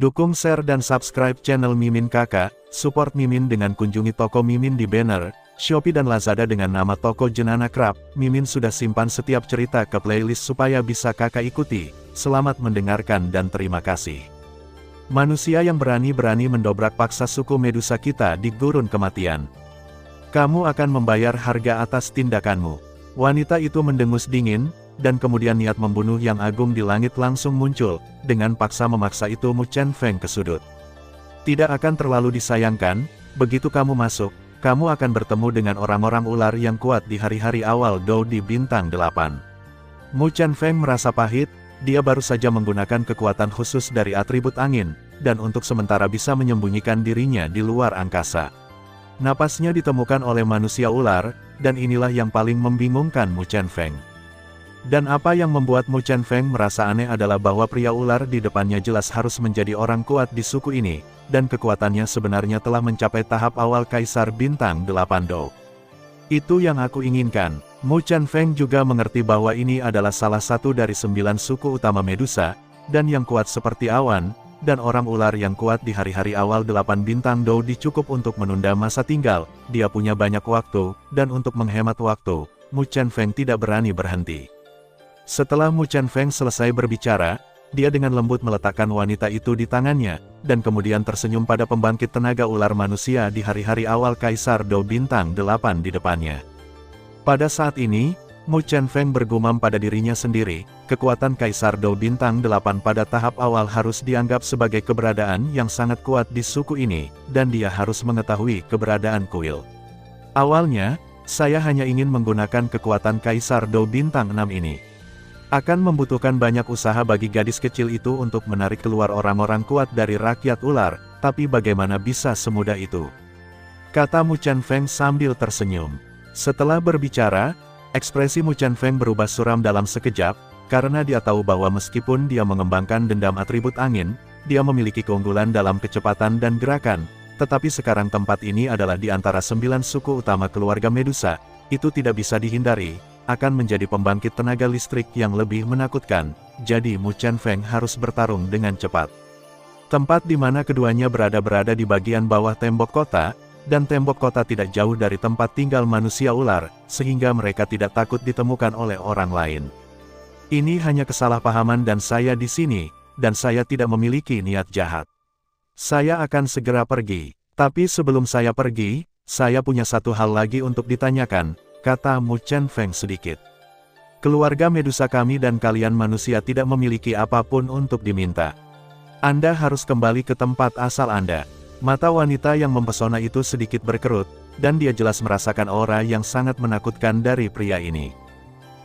Dukung, share dan subscribe channel Mimin Kakak, support Mimin dengan kunjungi toko Mimin di banner, Shopee dan Lazada dengan nama toko Jenana Krab. Mimin sudah simpan setiap cerita ke playlist supaya bisa kakak ikuti. Selamat mendengarkan dan terima kasih. Manusia yang berani-berani mendobrak paksa suku Medusa kita di gurun kematian. Kamu akan membayar harga atas tindakanmu. Wanita itu mendengus dingin, dan kemudian niat membunuh yang agung di langit langsung muncul, dengan paksa memaksa itu Mu Chen Feng ke sudut. Tidak akan terlalu disayangkan, begitu kamu masuk, kamu akan bertemu dengan orang-orang ular yang kuat di hari-hari awal Dou di Bintang 8. Mu Chen Feng merasa pahit, dia baru saja menggunakan kekuatan khusus dari atribut angin, dan untuk sementara bisa menyembunyikan dirinya di luar angkasa. Napasnya ditemukan oleh manusia ular, dan inilah yang paling membingungkan Mu Chen Feng. Dan apa yang membuat Mu Chen Feng merasa aneh adalah bahwa pria ular di depannya jelas harus menjadi orang kuat di suku ini, dan kekuatannya sebenarnya telah mencapai tahap awal Kaisar Bintang 8 Dou. Itu yang aku inginkan. Mu Chen Feng juga mengerti bahwa ini adalah salah satu dari 9 suku utama Medusa, dan yang kuat seperti awan, dan orang ular yang kuat di hari-hari awal 8 Bintang Dou cukup untuk menunda masa tinggal. Dia punya banyak waktu, dan untuk menghemat waktu, Mu Chen Feng tidak berani berhenti. Setelah Mu Chen Feng selesai berbicara, dia dengan lembut meletakkan wanita itu di tangannya, dan kemudian tersenyum pada pembangkit tenaga ular manusia di hari-hari awal Kaisar Dou Bintang 8 di depannya. Pada saat ini, Mu Chen Feng bergumam pada dirinya sendiri, kekuatan Kaisar Dou Bintang 8 pada tahap awal harus dianggap sebagai keberadaan yang sangat kuat di suku ini, dan dia harus mengetahui keberadaan kuil. Awalnya, saya hanya ingin menggunakan kekuatan Kaisar Dou Bintang 6 ini. Akan membutuhkan banyak usaha bagi gadis kecil itu untuk menarik keluar orang-orang kuat dari rakyat ular, tapi bagaimana bisa semudah itu? Kata Mu Chen Feng sambil tersenyum. Setelah berbicara, ekspresi Mu Chen Feng berubah suram dalam sekejap, karena dia tahu bahwa meskipun dia mengembangkan dendam atribut angin, dia memiliki keunggulan dalam kecepatan dan gerakan, tetapi sekarang tempat ini adalah di antara 9 suku utama keluarga Medusa, itu tidak bisa dihindari. Akan menjadi pembangkit tenaga listrik yang lebih menakutkan, jadi Mu Chen Feng harus bertarung dengan cepat. Tempat di mana keduanya berada di bagian bawah tembok kota, dan tembok kota tidak jauh dari tempat tinggal manusia ular, sehingga mereka tidak takut ditemukan oleh orang lain. Ini hanya kesalahpahaman dan saya di sini, dan saya tidak memiliki niat jahat. Saya akan segera pergi, tapi sebelum saya pergi, saya punya satu hal lagi untuk ditanyakan, kata Mu Chen Feng sedikit. Keluarga Medusa kami dan kalian manusia tidak memiliki apapun untuk diminta. Anda harus kembali ke tempat asal Anda. Mata wanita yang mempesona itu sedikit berkerut, dan dia jelas merasakan aura yang sangat menakutkan dari pria ini.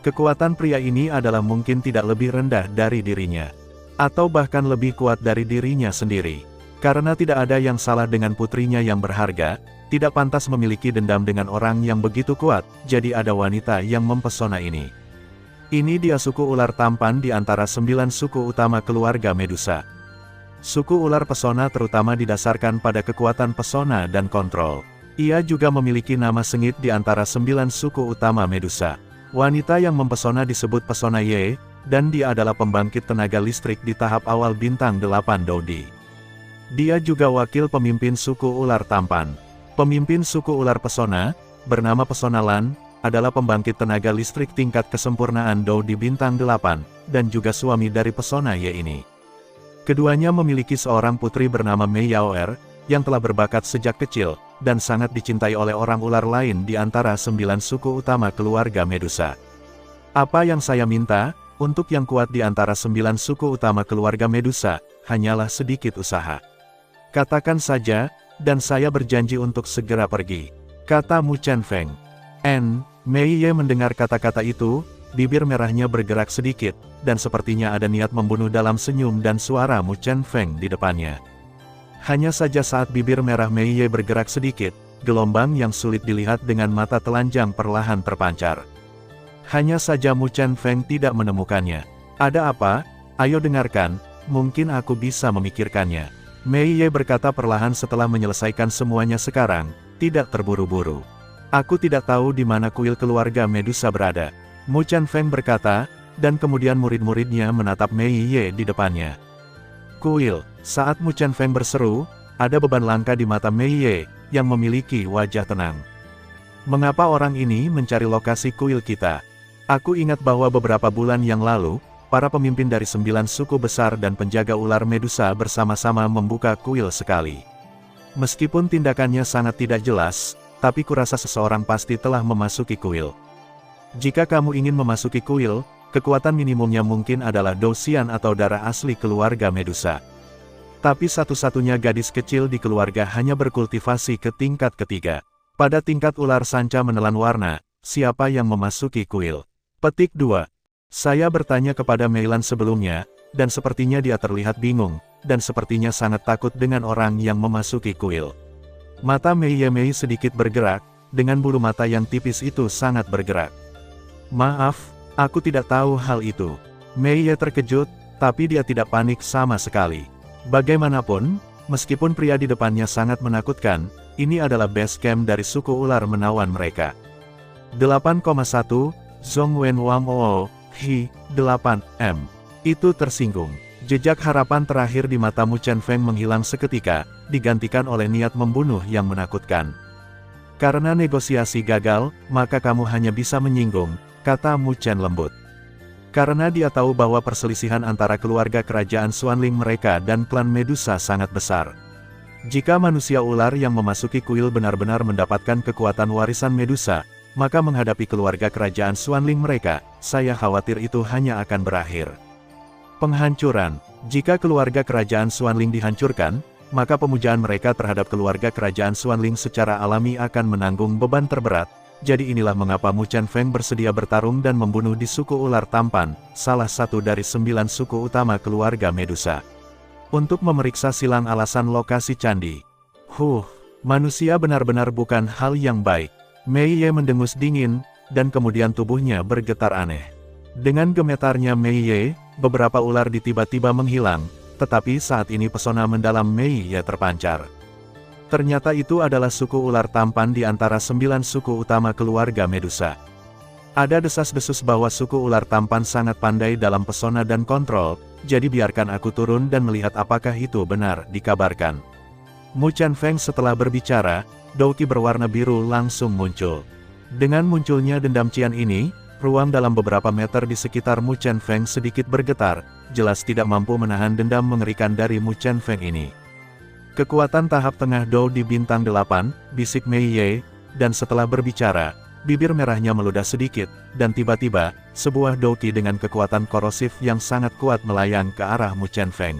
Kekuatan pria ini adalah mungkin tidak lebih rendah dari dirinya, atau bahkan lebih kuat dari dirinya sendiri. Karena tidak ada yang salah dengan putrinya yang berharga, tidak pantas memiliki dendam dengan orang yang begitu kuat, jadi ada wanita yang mempesona ini. Ini dia suku ular tampan di antara 9 suku utama keluarga Medusa. Suku ular pesona terutama didasarkan pada kekuatan pesona dan kontrol. Ia juga memiliki nama sengit di antara 9 suku utama Medusa. Wanita yang mempesona disebut Pesona Ye, dan dia adalah pembangkit tenaga listrik di tahap awal Bintang 8 Dou. Dia juga wakil pemimpin suku ular tampan. Pemimpin suku ular pesona, bernama Pesona Lan, adalah pembangkit tenaga listrik tingkat kesempurnaan Dou di Bintang 8, dan juga suami dari Pesona Ye ini. Keduanya memiliki seorang putri bernama Mei Yaoer, yang telah berbakat sejak kecil, dan sangat dicintai oleh orang ular lain di antara 9 suku utama keluarga Medusa. Apa yang saya minta, untuk yang kuat di antara 9 suku utama keluarga Medusa, hanyalah sedikit usaha. Katakan saja, dan saya berjanji untuk segera pergi, kata Mu Chen Feng. Mei Ye mendengar kata-kata itu, bibir merahnya bergerak sedikit, dan sepertinya ada niat membunuh dalam senyum dan suara Mu Chen Feng di depannya. Hanya saja saat bibir merah Mei Ye bergerak sedikit, gelombang yang sulit dilihat dengan mata telanjang perlahan terpancar. Hanya saja Mu Chen Feng tidak menemukannya. Ada apa? Ayo dengarkan, mungkin aku bisa memikirkannya. Mei Ye berkata perlahan setelah menyelesaikan semuanya sekarang, tidak terburu-buru. Aku tidak tahu di mana kuil keluarga Medusa berada. Mu Chen Feng berkata, dan kemudian murid-muridnya menatap Mei Ye di depannya. Kuil, saat Mu Chen Feng berseru, ada beban langka di mata Mei Ye, yang memiliki wajah tenang. Mengapa orang ini mencari lokasi kuil kita? Aku ingat bahwa beberapa bulan yang lalu, para pemimpin dari 9 suku besar dan penjaga ular Medusa bersama-sama membuka kuil sekali. Meskipun tindakannya sangat tidak jelas, tapi kurasa seseorang pasti telah memasuki kuil. Jika kamu ingin memasuki kuil, kekuatan minimumnya mungkin adalah Dou-Xian atau darah asli keluarga Medusa. Tapi satu-satunya gadis kecil di keluarga hanya berkultivasi ke tingkat ketiga. Pada tingkat ular sanca menelan warna, siapa yang memasuki kuil? Petik 2. Saya bertanya kepada Meilan sebelumnya, dan sepertinya dia terlihat bingung, dan sepertinya sangat takut dengan orang yang memasuki kuil. Mata Mei Ye sedikit bergerak, dengan bulu mata yang tipis itu sangat bergerak. Maaf, aku tidak tahu hal itu. Mei Ye terkejut, tapi dia tidak panik sama sekali. Bagaimanapun, meskipun pria di depannya sangat menakutkan, ini adalah base camp dari suku ular menawan mereka. 8,1, Zhongwen Wang Oo, Hi, 8M. Itu tersinggung. Jejak harapan terakhir di mata Mu Chen Feng menghilang seketika, digantikan oleh niat membunuh yang menakutkan. Karena negosiasi gagal, maka kamu hanya bisa menyinggung, kata Mu Chen lembut. Karena dia tahu bahwa perselisihan antara keluarga kerajaan Xuanling mereka dan klan Medusa sangat besar. Jika manusia ular yang memasuki kuil benar-benar mendapatkan kekuatan warisan Medusa, maka menghadapi keluarga kerajaan Xuanling mereka, saya khawatir itu hanya akan berakhir. Penghancuran. Jika keluarga kerajaan Xuanling dihancurkan, maka pemujaan mereka terhadap keluarga kerajaan Xuanling secara alami akan menanggung beban terberat. Jadi inilah mengapa Mu Chen Feng bersedia bertarung dan membunuh di suku ular tampan, salah satu dari 9 suku utama keluarga Medusa. Untuk memeriksa silang alasan lokasi candi. Manusia benar-benar bukan hal yang baik. Mei Ye mendengus dingin, dan kemudian tubuhnya bergetar aneh. Dengan gemetarnya Mei Ye, beberapa ular tiba-tiba menghilang, tetapi saat ini pesona mendalam Mei Ye terpancar. Ternyata itu adalah suku ular tampan di antara 9 suku utama keluarga Medusa. Ada desas-desus bahwa suku ular tampan sangat pandai dalam pesona dan kontrol, jadi biarkan aku turun dan melihat apakah itu benar, dikabarkan. Mu Chen Feng setelah berbicara, Douqi berwarna biru langsung muncul. Dengan munculnya dendam Qian ini, ruang dalam beberapa meter di sekitar Mu Chen Feng sedikit bergetar, jelas tidak mampu menahan dendam mengerikan dari Mu Chen Feng ini. Kekuatan tahap tengah Dou di bintang 8, bisik Mei Ye, dan setelah berbicara, bibir merahnya meludah sedikit, dan tiba-tiba, sebuah Douqi dengan kekuatan korosif yang sangat kuat melayang ke arah Mu Chen Feng.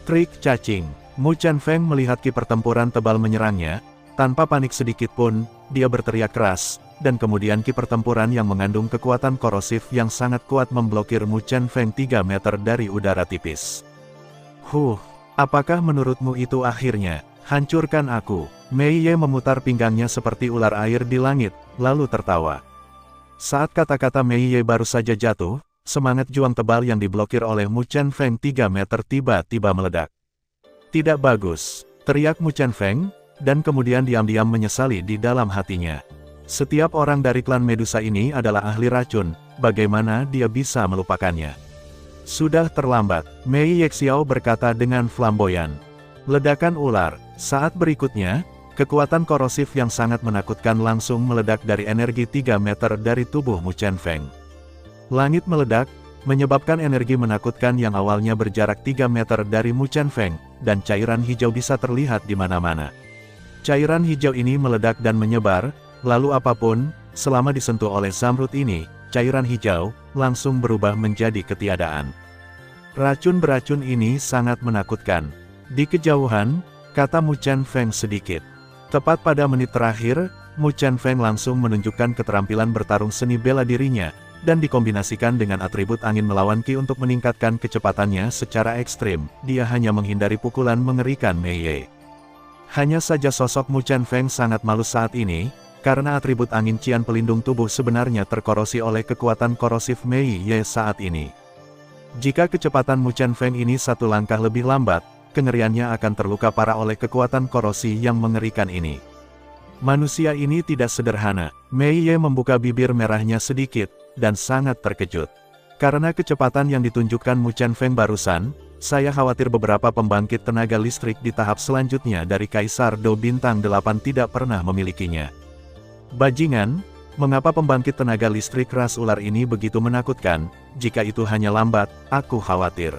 Trik cacing. Mu Chen Feng melihat ki pertempuran tebal menyerangnya, tanpa panik sedikit pun, dia berteriak keras, dan kemudian ki pertempuran yang mengandung kekuatan korosif yang sangat kuat memblokir Mu Chen Feng 3 meter dari udara tipis. Apakah menurutmu itu akhirnya? Hancurkan aku. Mei Ye memutar pinggangnya seperti ular air di langit, lalu tertawa. Saat kata-kata Mei Ye baru saja jatuh, semangat juang tebal yang diblokir oleh Mu Chen Feng 3 meter tiba-tiba meledak. Tidak bagus, teriak Mu Chen Feng, dan kemudian diam-diam menyesali di dalam hatinya. Setiap orang dari klan Medusa ini adalah ahli racun, bagaimana dia bisa melupakannya? Sudah terlambat, Mei Yexiao berkata dengan flamboyan. Ledakan ular. Saat berikutnya, kekuatan korosif yang sangat menakutkan langsung meledak dari energi 3 meter dari tubuh Mu Chen Feng. Langit meledak, menyebabkan energi menakutkan yang awalnya berjarak 3 meter dari Mu Chen Feng, dan cairan hijau bisa terlihat di mana-mana. Cairan hijau ini meledak dan menyebar, lalu apapun, selama disentuh oleh Zamrud ini, cairan hijau, langsung berubah menjadi ketiadaan. Racun beracun ini sangat menakutkan. Di kejauhan, kata Mu Chen Feng sedikit. Tepat pada menit terakhir, Mu Chen Feng langsung menunjukkan keterampilan bertarung seni bela dirinya, dan dikombinasikan dengan atribut angin melawan Qi untuk meningkatkan kecepatannya secara ekstrim. Dia hanya menghindari pukulan mengerikan Mei Ye. Hanya saja sosok Mu Chen Feng sangat malu saat ini, karena atribut angin Qian pelindung tubuh sebenarnya terkorosi oleh kekuatan korosif Mei Ye saat ini. Jika kecepatan Mu Chen Feng ini satu langkah lebih lambat, kengeriannya akan terluka parah oleh kekuatan korosi yang mengerikan ini. Manusia ini tidak sederhana. Mei Ye membuka bibir merahnya sedikit, dan sangat terkejut. Karena kecepatan yang ditunjukkan Mu Chen Feng barusan, saya khawatir beberapa pembangkit tenaga listrik di tahap selanjutnya dari Kaisar Do Bintang 8 tidak pernah memilikinya. Bajingan, mengapa pembangkit tenaga listrik ras ular ini begitu menakutkan? Jika itu hanya lambat, aku khawatir.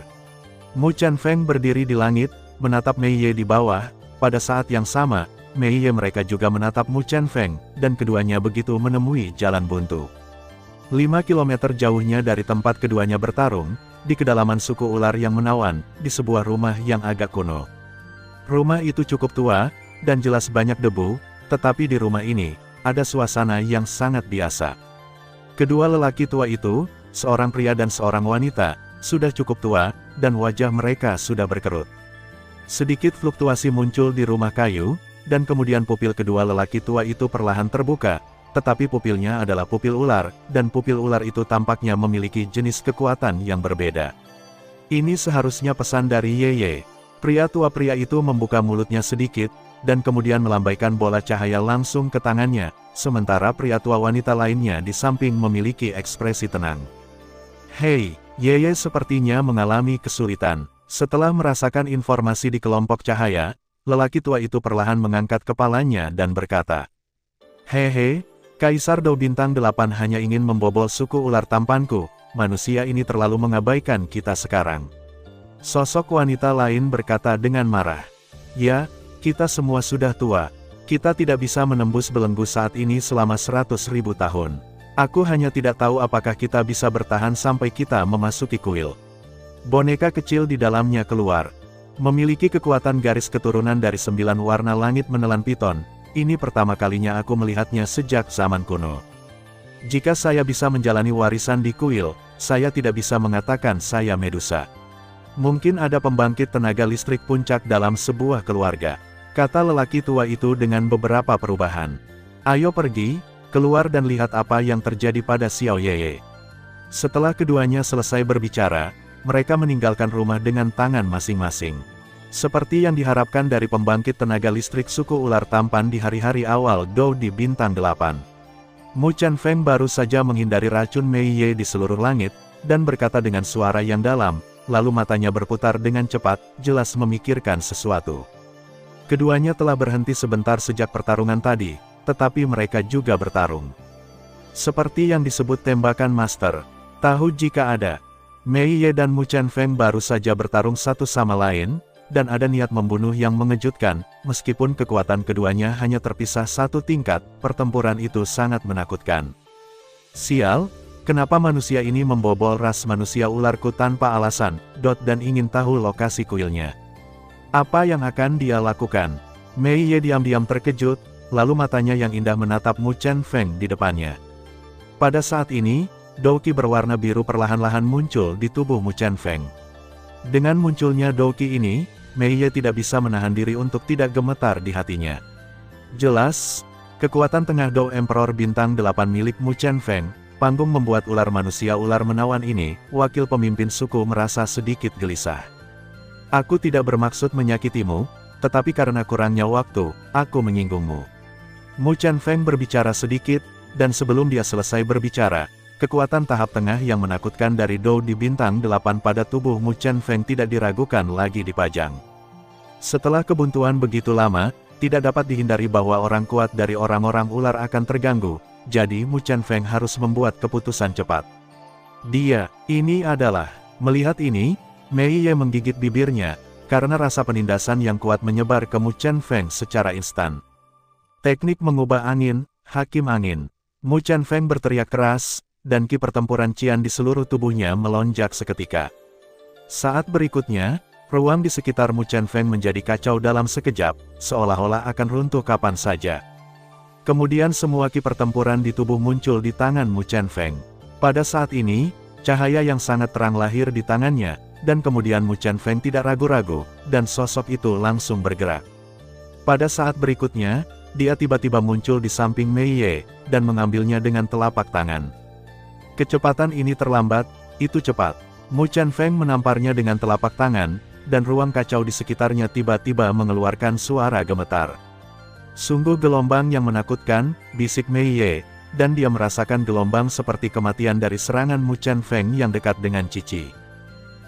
Mu Chanfeng berdiri di langit, menatap Mei Ye di bawah. Pada saat yang sama, Mei Ye mereka juga menatap Mu Chanfeng, dan keduanya begitu menemui jalan buntu. 5 kilometer jauhnya dari tempat keduanya bertarung, di kedalaman suku ular yang menawan, di sebuah rumah yang agak kuno. Rumah itu cukup tua, dan jelas banyak debu, tetapi di rumah ini, ada suasana yang sangat biasa. Kedua lelaki tua itu, seorang pria dan seorang wanita, sudah cukup tua, dan wajah mereka sudah berkerut. Sedikit fluktuasi muncul di rumah kayu, dan kemudian pupil kedua lelaki tua itu perlahan terbuka, tetapi pupilnya adalah pupil ular, dan pupil ular itu tampaknya memiliki jenis kekuatan yang berbeda. Ini seharusnya pesan dari Yeye. Pria tua pria itu membuka mulutnya sedikit, dan kemudian melambaikan bola cahaya langsung ke tangannya, sementara pria tua wanita lainnya di samping memiliki ekspresi tenang. Hei, Yeye sepertinya mengalami kesulitan. Setelah merasakan informasi di kelompok cahaya, lelaki tua itu perlahan mengangkat kepalanya dan berkata, "Hehe, Kaisar Do Bintang 8 hanya ingin membobol suku ular tampanku, manusia ini terlalu mengabaikan kita sekarang." Sosok wanita lain berkata dengan marah, "Ya, kita semua sudah tua, kita tidak bisa menembus belenggu saat ini selama 100.000 tahun. Aku hanya tidak tahu apakah kita bisa bertahan sampai kita memasuki kuil." Boneka kecil di dalamnya keluar. Memiliki kekuatan garis keturunan dari 9 warna langit menelan piton, ini pertama kalinya aku melihatnya sejak zaman kuno. Jika saya bisa menjalani warisan di kuil, saya tidak bisa mengatakan saya Medusa. Mungkin ada pembangkit tenaga listrik puncak dalam sebuah keluarga, kata lelaki tua itu dengan beberapa perubahan. Ayo pergi, keluar dan lihat apa yang terjadi pada Xiao Yeye. Setelah keduanya selesai berbicara, mereka meninggalkan rumah dengan tangan masing-masing. Seperti yang diharapkan dari pembangkit tenaga listrik suku ular tampan di hari-hari awal Do di Bintang 8. Mu Chanfeng baru saja menghindari racun Mei Ye di seluruh langit, dan berkata dengan suara yang dalam, lalu matanya berputar dengan cepat, jelas memikirkan sesuatu. Keduanya telah berhenti sebentar sejak pertarungan tadi, tetapi mereka juga bertarung. Seperti yang disebut tembakan master, tahu jika ada. Mei Ye dan Mu Chanfeng baru saja bertarung satu sama lain, dan ada niat membunuh yang mengejutkan, meskipun kekuatan keduanya hanya terpisah satu tingkat, pertempuran itu sangat menakutkan. Sial, kenapa manusia ini membobol ras manusia ularku tanpa alasan, dan ingin tahu lokasi kuilnya. Apa yang akan dia lakukan? Mei Ye diam-diam terkejut, lalu matanya yang indah menatap Mu Chanfeng di depannya. Pada saat ini, Douki berwarna biru perlahan-lahan muncul di tubuh Mu Chanfeng. Dengan munculnya Douki ini, Mei Ye tidak bisa menahan diri untuk tidak gemetar di hatinya. Jelas, kekuatan tengah Do Emperor Bintang 8 milik Mu Chanfeng, panggung membuat ular manusia ular menawan ini, wakil pemimpin suku merasa sedikit gelisah. Aku tidak bermaksud menyakitimu, tetapi karena kurangnya waktu, aku menyinggungmu. Mu Chanfeng berbicara sedikit, dan sebelum dia selesai berbicara, kekuatan tahap tengah yang menakutkan dari Do di Bintang 8 pada tubuh Mu Chanfeng tidak diragukan lagi dipajang. Setelah kebuntuan begitu lama, tidak dapat dihindari bahwa orang kuat dari orang-orang ular akan terganggu, jadi Mu Chanfeng harus membuat keputusan cepat. Ini adalah, melihat ini, Mei Ye menggigit bibirnya, karena rasa penindasan yang kuat menyebar ke Mu Chanfeng secara instan. Teknik mengubah angin, hakim angin. Mu Chanfeng berteriak keras, dan ki pertempuran Qian di seluruh tubuhnya melonjak seketika. Saat berikutnya, ruang di sekitar Mu Chanfeng menjadi kacau dalam sekejap, seolah-olah akan runtuh kapan saja. Kemudian semua ki pertempuran di tubuh muncul di tangan Mu Chanfeng. Pada saat ini, cahaya yang sangat terang lahir di tangannya, dan kemudian Mu Chanfeng tidak ragu-ragu, dan sosok itu langsung bergerak. Pada saat berikutnya, dia tiba-tiba muncul di samping Mei Ye, dan mengambilnya dengan telapak tangan. Kecepatan ini terlambat, itu cepat. Mu Chanfeng menamparnya dengan telapak tangan, dan ruang kacau di sekitarnya tiba-tiba mengeluarkan suara gemetar. Sungguh gelombang yang menakutkan, bisik Mei Ye, dan dia merasakan gelombang seperti kematian dari serangan Mu Chanfeng yang dekat dengan Cici.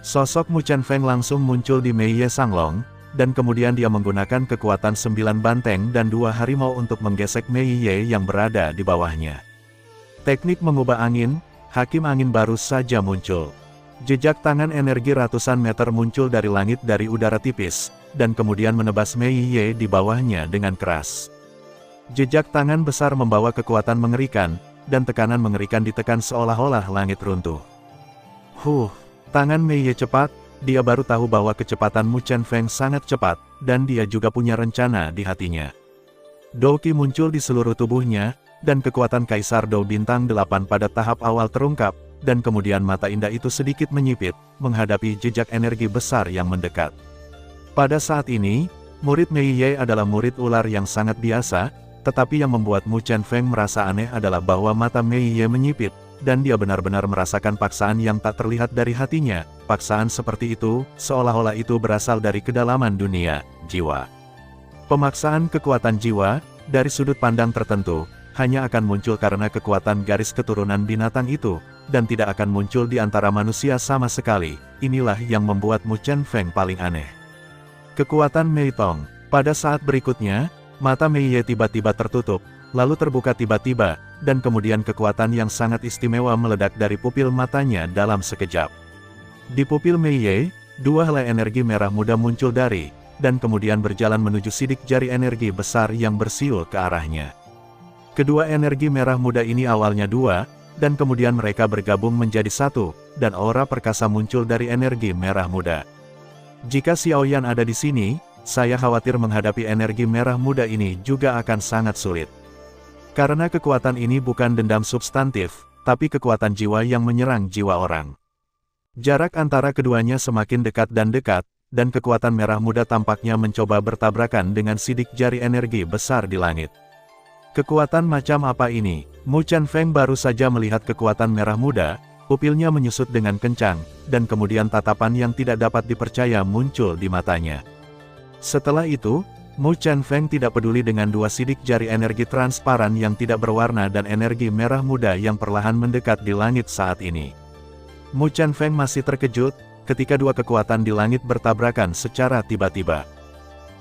Sosok Mu Chen Feng langsung muncul di Mei Ye Sanglong, dan kemudian dia menggunakan kekuatan 9 banteng dan 2 harimau untuk menggesek Mei Ye yang berada di bawahnya. Teknik mengubah angin, hakim angin baru saja muncul. Jejak tangan energi ratusan meter muncul dari langit dari udara tipis, dan kemudian menebas Mei Ye di bawahnya dengan keras. Jejak tangan besar membawa kekuatan mengerikan, dan tekanan mengerikan ditekan seolah-olah langit runtuh. Tangan Mei Ye cepat, dia baru tahu bahwa kecepatan Mu Chen Feng sangat cepat, dan dia juga punya rencana di hatinya. Dou Qi muncul di seluruh tubuhnya, dan kekuatan Kaisar Dou Bintang 8 pada tahap awal terungkap, dan kemudian mata indah itu sedikit menyipit, menghadapi jejak energi besar yang mendekat. Pada saat ini, murid Mei Ye adalah murid ular yang sangat biasa, tetapi yang membuat Mu Chen Feng merasa aneh adalah bahwa mata Mei Ye menyipit, dan dia benar-benar merasakan paksaan yang tak terlihat dari hatinya. Paksaan seperti itu, seolah-olah itu berasal dari kedalaman dunia, jiwa. Pemaksaan kekuatan jiwa, dari sudut pandang tertentu, hanya akan muncul karena kekuatan garis keturunan binatang itu, dan tidak akan muncul di antara manusia sama sekali. Inilah yang membuat Mu Chen Feng paling aneh. Kekuatan Mei Tong. Pada saat berikutnya, mata Mei Ye tiba-tiba tertutup, lalu terbuka tiba-tiba, dan kemudian kekuatan yang sangat istimewa meledak dari pupil matanya dalam sekejap. Di pupil Mei Ye, 2 helai energi merah muda muncul dari, dan kemudian berjalan menuju sidik jari energi besar yang bersiul ke arahnya. Kedua energi merah muda ini awalnya 2, dan kemudian mereka bergabung menjadi 1, dan aura perkasa muncul dari energi merah muda. Jika Xiaoyan ada di sini, saya khawatir menghadapi energi merah muda ini juga akan sangat sulit. Karena kekuatan ini bukan dendam substantif, tapi kekuatan jiwa yang menyerang jiwa orang. Jarak antara keduanya semakin dekat, dan kekuatan merah muda tampaknya mencoba bertabrakan dengan sidik jari energi besar di langit. Kekuatan macam apa ini? Mu Chen Feng baru saja melihat kekuatan merah muda, pupilnya menyusut dengan kencang, dan kemudian tatapan yang tidak dapat dipercaya muncul di matanya. Setelah itu, Mu Chen Feng tidak peduli dengan 2 sidik jari energi transparan yang tidak berwarna dan energi merah muda yang perlahan mendekat di langit saat ini. Mu Chen Feng masih terkejut, ketika 2 kekuatan di langit bertabrakan secara tiba-tiba.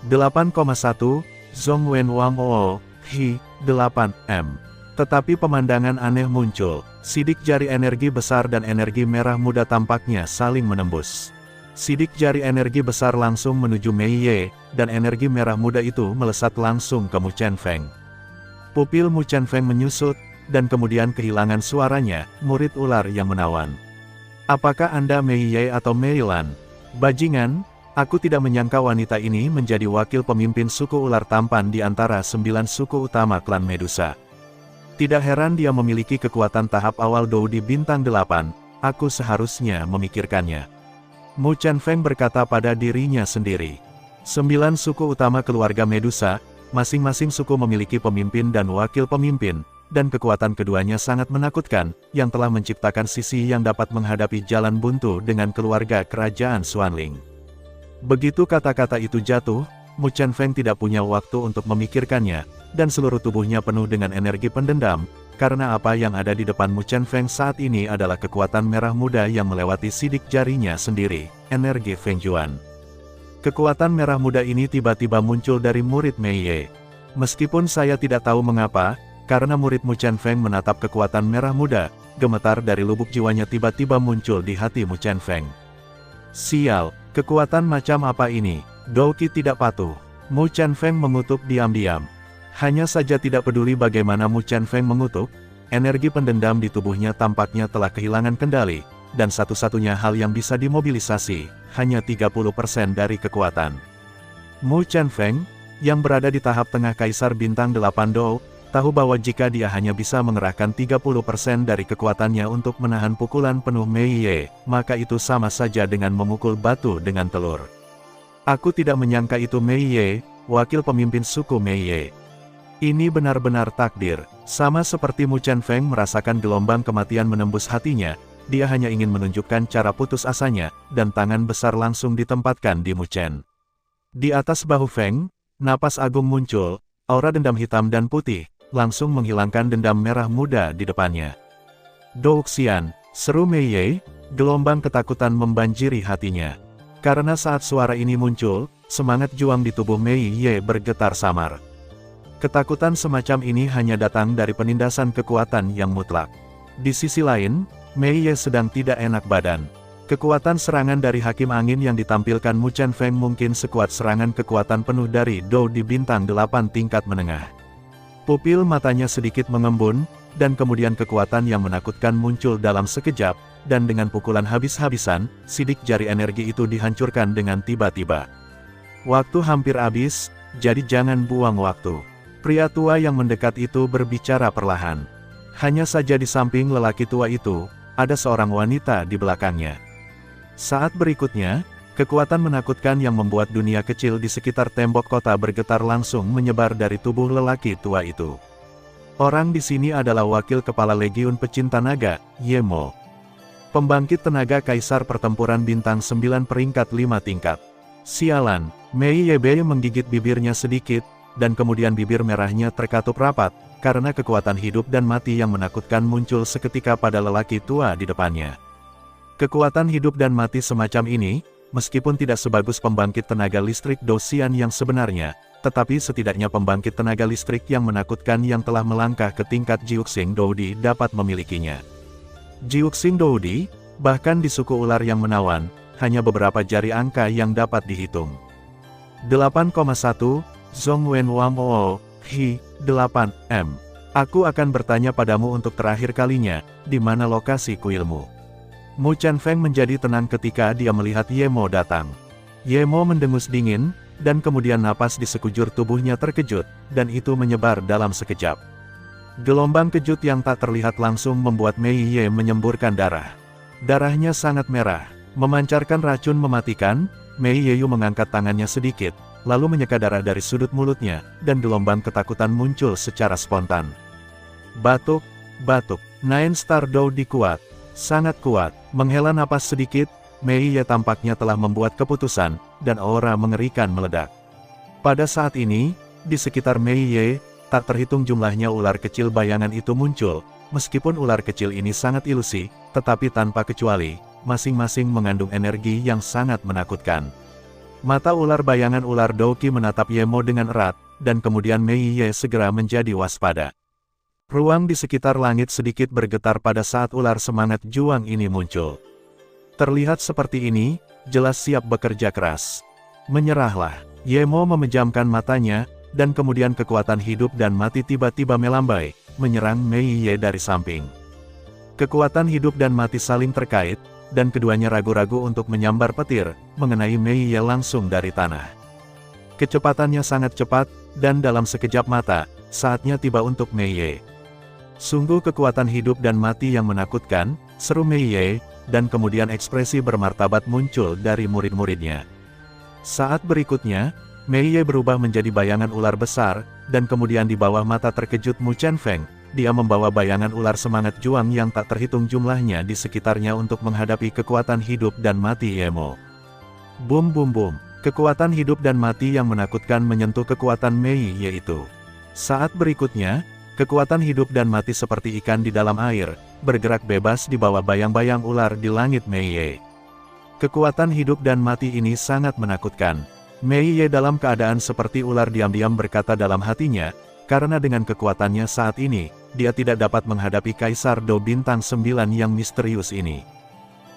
8,1, Zhong Wen Wang O, Hi, 8M. Tetapi pemandangan aneh muncul, sidik jari energi besar dan energi merah muda tampaknya saling menembus. Sidik jari energi besar langsung menuju Mei Ye, dan energi merah muda itu melesat langsung ke Mu Chen Feng. Pupil Mu Chen Feng menyusut, dan kemudian kehilangan suaranya, murid ular yang menawan. Apakah Anda Mei Ye atau Mei Lan? Bajingan, aku tidak menyangka wanita ini menjadi wakil pemimpin suku ular tampan di antara 9 suku utama klan Medusa. Tidak heran dia memiliki kekuatan tahap awal Dou di bintang 8, aku seharusnya memikirkannya. Mu Chen Feng berkata pada dirinya sendiri. 9 suku utama keluarga Medusa, masing-masing suku memiliki pemimpin dan wakil pemimpin, dan kekuatan keduanya sangat menakutkan, yang telah menciptakan sisi yang dapat menghadapi jalan buntu dengan keluarga kerajaan Xuanling. Begitu kata-kata itu jatuh, Mu Chen Feng tidak punya waktu untuk memikirkannya, dan seluruh tubuhnya penuh dengan energi pendendam, karena apa yang ada di depan Mu Chen Feng saat ini adalah kekuatan merah muda yang melewati sidik jarinya sendiri, energi Feng Juan. Kekuatan merah muda ini tiba-tiba muncul dari murid Mei Ye. Meskipun saya tidak tahu mengapa, karena murid Mu Chen Feng menatap kekuatan merah muda, gemetar dari lubuk jiwanya tiba-tiba muncul di hati Mu Chen Feng. Sial, kekuatan macam apa ini? Dou Qi tidak patuh. Mu Chen Feng mengutuk diam-diam. Hanya saja tidak peduli bagaimana Mu Chen Feng mengutuk, energi pendendam di tubuhnya tampaknya telah kehilangan kendali, dan satu-satunya hal yang bisa dimobilisasi, hanya 30% dari kekuatan. Mu Chen Feng, yang berada di tahap tengah Kaisar Bintang 8 Dou, tahu bahwa jika dia hanya bisa mengerahkan 30% dari kekuatannya untuk menahan pukulan penuh Mei Ye, maka itu sama saja dengan memukul batu dengan telur. Aku tidak menyangka itu Mei Ye, wakil pemimpin suku Mei Ye. Ini benar-benar takdir. Sama seperti Mu Chen Feng merasakan gelombang kematian menembus hatinya, dia hanya ingin menunjukkan cara putus asanya, dan tangan besar langsung ditempatkan di Mu Chen. Di atas bahu Feng, napas agung muncul, aura dendam hitam dan putih, langsung menghilangkan dendam merah muda di depannya. Dou Xian, seru Mei Ye, Gelombang ketakutan membanjiri hatinya. Karena saat suara ini muncul, semangat juang di tubuh Mei Ye bergetar samar. Ketakutan semacam ini hanya datang dari penindasan kekuatan yang mutlak. Di sisi lain, Mei Ye sedang tidak enak badan. Kekuatan serangan dari Hakim Angin yang ditampilkan Mu Chen Feng mungkin sekuat serangan kekuatan penuh dari Dou di bintang 8 tingkat menengah. Pupil matanya sedikit mengembun, dan kemudian kekuatan yang menakutkan muncul dalam sekejap, dan dengan pukulan habis-habisan, sidik jari energi itu dihancurkan dengan tiba-tiba. Waktu hampir habis, jadi jangan buang waktu. Pria tua yang mendekat itu berbicara perlahan. Hanya saja di samping lelaki tua itu, ada seorang wanita di belakangnya. Saat berikutnya, kekuatan menakutkan yang membuat dunia kecil di sekitar tembok kota bergetar langsung menyebar dari tubuh lelaki tua itu. Orang di sini adalah wakil kepala Legiun Pecinta Naga, Ye Mo. Pembangkit tenaga Kaisar Pertempuran Bintang 9 peringkat 5 tingkat. Sialan, Mei Ye menggigit bibirnya sedikit, dan kemudian bibir merahnya terkatup rapat, karena kekuatan hidup dan mati yang menakutkan muncul seketika pada lelaki tua di depannya. Kekuatan hidup dan mati semacam ini, meskipun tidak sebagus pembangkit tenaga listrik Dosian yang sebenarnya, tetapi setidaknya pembangkit tenaga listrik yang menakutkan yang telah melangkah ke tingkat Jiuxing Doudi dapat memilikinya. Jiuxing Doudi, bahkan di suku ular yang menawan, hanya beberapa jari angka yang dapat dihitung. 8,1, Zhong Wen Wam Oo, Hi, 8M. Aku akan bertanya padamu untuk terakhir kalinya, di mana lokasi kuilmu? Mu Chen Feng menjadi tenang ketika dia melihat Ye Mo datang. Ye Mo mendengus dingin, dan kemudian napas di sekujur tubuhnya terkejut, dan itu menyebar dalam sekejap. Gelombang kejut yang tak terlihat langsung membuat Mei Ye menyemburkan darah. Darahnya sangat merah, memancarkan racun mematikan. Mei Ye mengangkat tangannya sedikit, lalu menyeka darah dari sudut mulutnya, dan gelombang ketakutan muncul secara spontan. Batuk, batuk, Nine Star Doudi kuat, sangat kuat. Menghela napas sedikit, Mei Ye tampaknya telah membuat keputusan, dan aura mengerikan meledak. Pada saat ini, di sekitar Mei Ye, tak terhitung jumlahnya ular kecil bayangan itu muncul. Meskipun ular kecil ini sangat ilusi, tetapi tanpa kecuali, masing-masing mengandung energi yang sangat menakutkan. Mata ular bayangan ular Douqi menatap Ye Mo dengan erat, dan kemudian Mei Ye segera menjadi waspada. Ruang di sekitar langit sedikit bergetar pada saat ular semangat juang ini muncul. Terlihat seperti ini, jelas siap bekerja keras. Menyerahlah. Ye Mo memejamkan matanya, dan kemudian kekuatan hidup dan mati tiba-tiba melambai, menyerang Mei Ye dari samping. Kekuatan hidup dan mati saling terkait, dan keduanya ragu-ragu untuk menyambar petir, mengenai Mei Ye langsung dari tanah. Kecepatannya sangat cepat, dan dalam sekejap mata, saatnya tiba untuk Mei Ye. Sungguh kekuatan hidup dan mati yang menakutkan, seru Mei Ye, dan kemudian ekspresi bermartabat muncul dari murid-muridnya. Saat berikutnya, Mei Ye berubah menjadi bayangan ular besar, dan kemudian di bawah mata terkejut Mu Chen Feng, dia membawa bayangan ular semangat juang yang tak terhitung jumlahnya di sekitarnya untuk menghadapi kekuatan hidup dan mati Ye Mo. Bum bum bum, kekuatan hidup dan mati yang menakutkan menyentuh kekuatan Mei Ye itu. Saat berikutnya, kekuatan hidup dan mati seperti ikan di dalam air, bergerak bebas di bawah bayang-bayang ular di langit Mei Ye. Kekuatan hidup dan mati ini sangat menakutkan. Mei Ye dalam keadaan seperti ular diam-diam berkata dalam hatinya, karena dengan kekuatannya saat ini, dia tidak dapat menghadapi Kaisar Dou Bintang 9 yang misterius ini.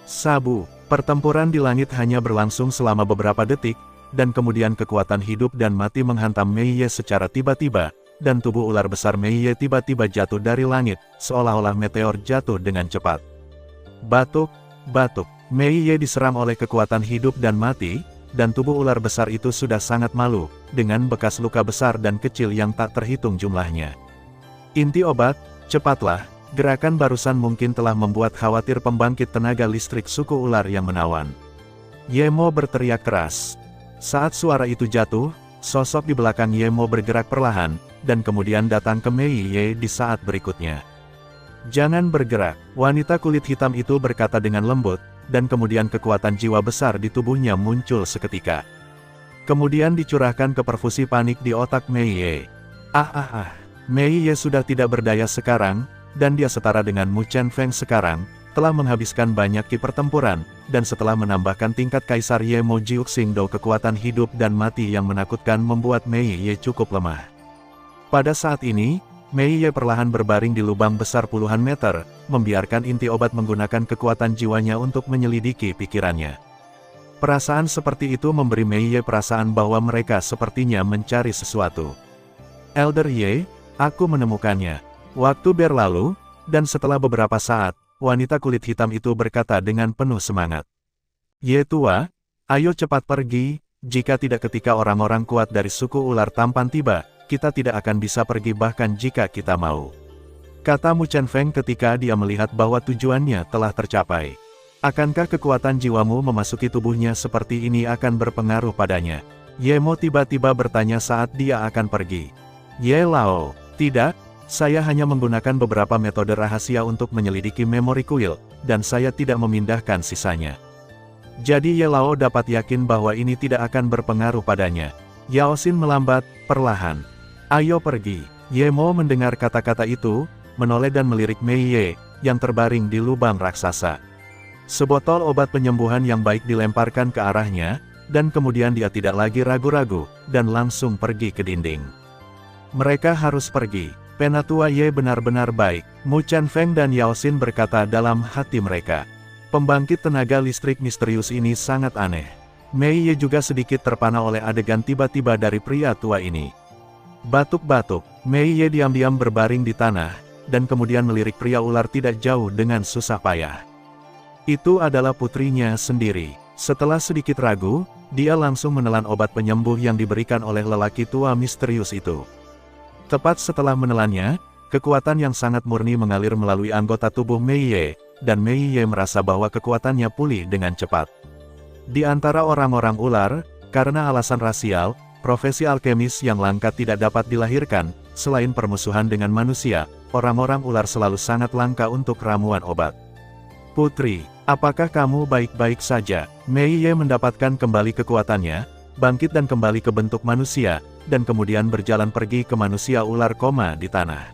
Sabu, pertempuran di langit hanya berlangsung selama beberapa detik, dan kemudian kekuatan hidup dan mati menghantam Mei Ye secara tiba-tiba, dan tubuh ular besar Mei Ye tiba-tiba jatuh dari langit, seolah-olah meteor jatuh dengan cepat. Batuk, batuk, Mei Ye diserang oleh kekuatan hidup dan mati, dan tubuh ular besar itu sudah sangat malu, dengan bekas luka besar dan kecil yang tak terhitung jumlahnya. Inti obat, cepatlah, gerakan barusan mungkin telah membuat khawatir pembangkit tenaga listrik suku ular yang menawan. Ye Mo berteriak keras. Saat suara itu jatuh, sosok di belakang Ye Mo bergerak perlahan, dan kemudian datang ke Mei Ye di saat berikutnya. Jangan bergerak, wanita kulit hitam itu berkata dengan lembut, dan kemudian kekuatan jiwa besar di tubuhnya muncul seketika. Kemudian dicurahkan ke perfusi panik di otak Mei Ye. Mei Ye sudah tidak berdaya sekarang, dan dia setara dengan Mu Chen Feng sekarang, telah menghabiskan banyak ki pertempuran, dan setelah menambahkan tingkat Kaisar Ye Mo Jiuxingdou, kekuatan hidup dan mati yang menakutkan membuat Mei Ye cukup lemah. Pada saat ini, Mei Ye perlahan berbaring di lubang besar puluhan meter, membiarkan inti obat menggunakan kekuatan jiwanya untuk menyelidiki pikirannya. Perasaan seperti itu memberi Mei Ye perasaan bahwa mereka sepertinya mencari sesuatu. Elder Ye, aku menemukannya. Waktu berlalu, dan setelah beberapa saat, wanita kulit hitam itu berkata dengan penuh semangat. Ye tua, ayo cepat pergi, jika tidak ketika orang-orang kuat dari suku ular tampan tiba, kita tidak akan bisa pergi bahkan jika kita mau. Kata Mu Chen Feng ketika dia melihat bahwa tujuannya telah tercapai. Akankah kekuatan jiwamu memasuki tubuhnya seperti ini akan berpengaruh padanya? Ye Mo tiba-tiba bertanya saat dia akan pergi. Ye Lao, tidak. Saya hanya menggunakan beberapa metode rahasia untuk menyelidiki memori kuil, dan saya tidak memindahkan sisanya. Jadi Ye Lao dapat yakin bahwa ini tidak akan berpengaruh padanya. Yao Xin melambat, perlahan. Ayo pergi. Ye Mo mendengar kata-kata itu, menoleh dan melirik Mei Ye, yang terbaring di lubang raksasa. Sebotol obat penyembuhan yang baik dilemparkan ke arahnya, dan kemudian dia tidak lagi ragu-ragu, dan langsung pergi ke dinding. Mereka harus pergi. Penatua Ye benar-benar baik, Mu Chen Feng dan Yao Xin berkata dalam hati mereka. Pembangkit tenaga listrik misterius ini sangat aneh. Mei Ye juga sedikit terpana oleh adegan tiba-tiba dari pria tua ini. Batuk-batuk, Mei Ye diam-diam berbaring di tanah, dan kemudian melirik pria ular tidak jauh dengan susah payah. Itu adalah putrinya sendiri. Setelah sedikit ragu, dia langsung menelan obat penyembuh yang diberikan oleh lelaki tua misterius itu. Tepat setelah menelannya, kekuatan yang sangat murni mengalir melalui anggota tubuh Mei Ye, dan Mei Ye merasa bahwa kekuatannya pulih dengan cepat. Di antara orang-orang ular, karena alasan rasial, profesi alkemis yang langka tidak dapat dilahirkan, selain permusuhan dengan manusia, orang-orang ular selalu sangat langka untuk ramuan obat. Putri, apakah kamu baik-baik saja? Mei Ye mendapatkan kembali kekuatannya, bangkit dan kembali ke bentuk manusia, dan kemudian berjalan pergi ke manusia ular koma di tanah.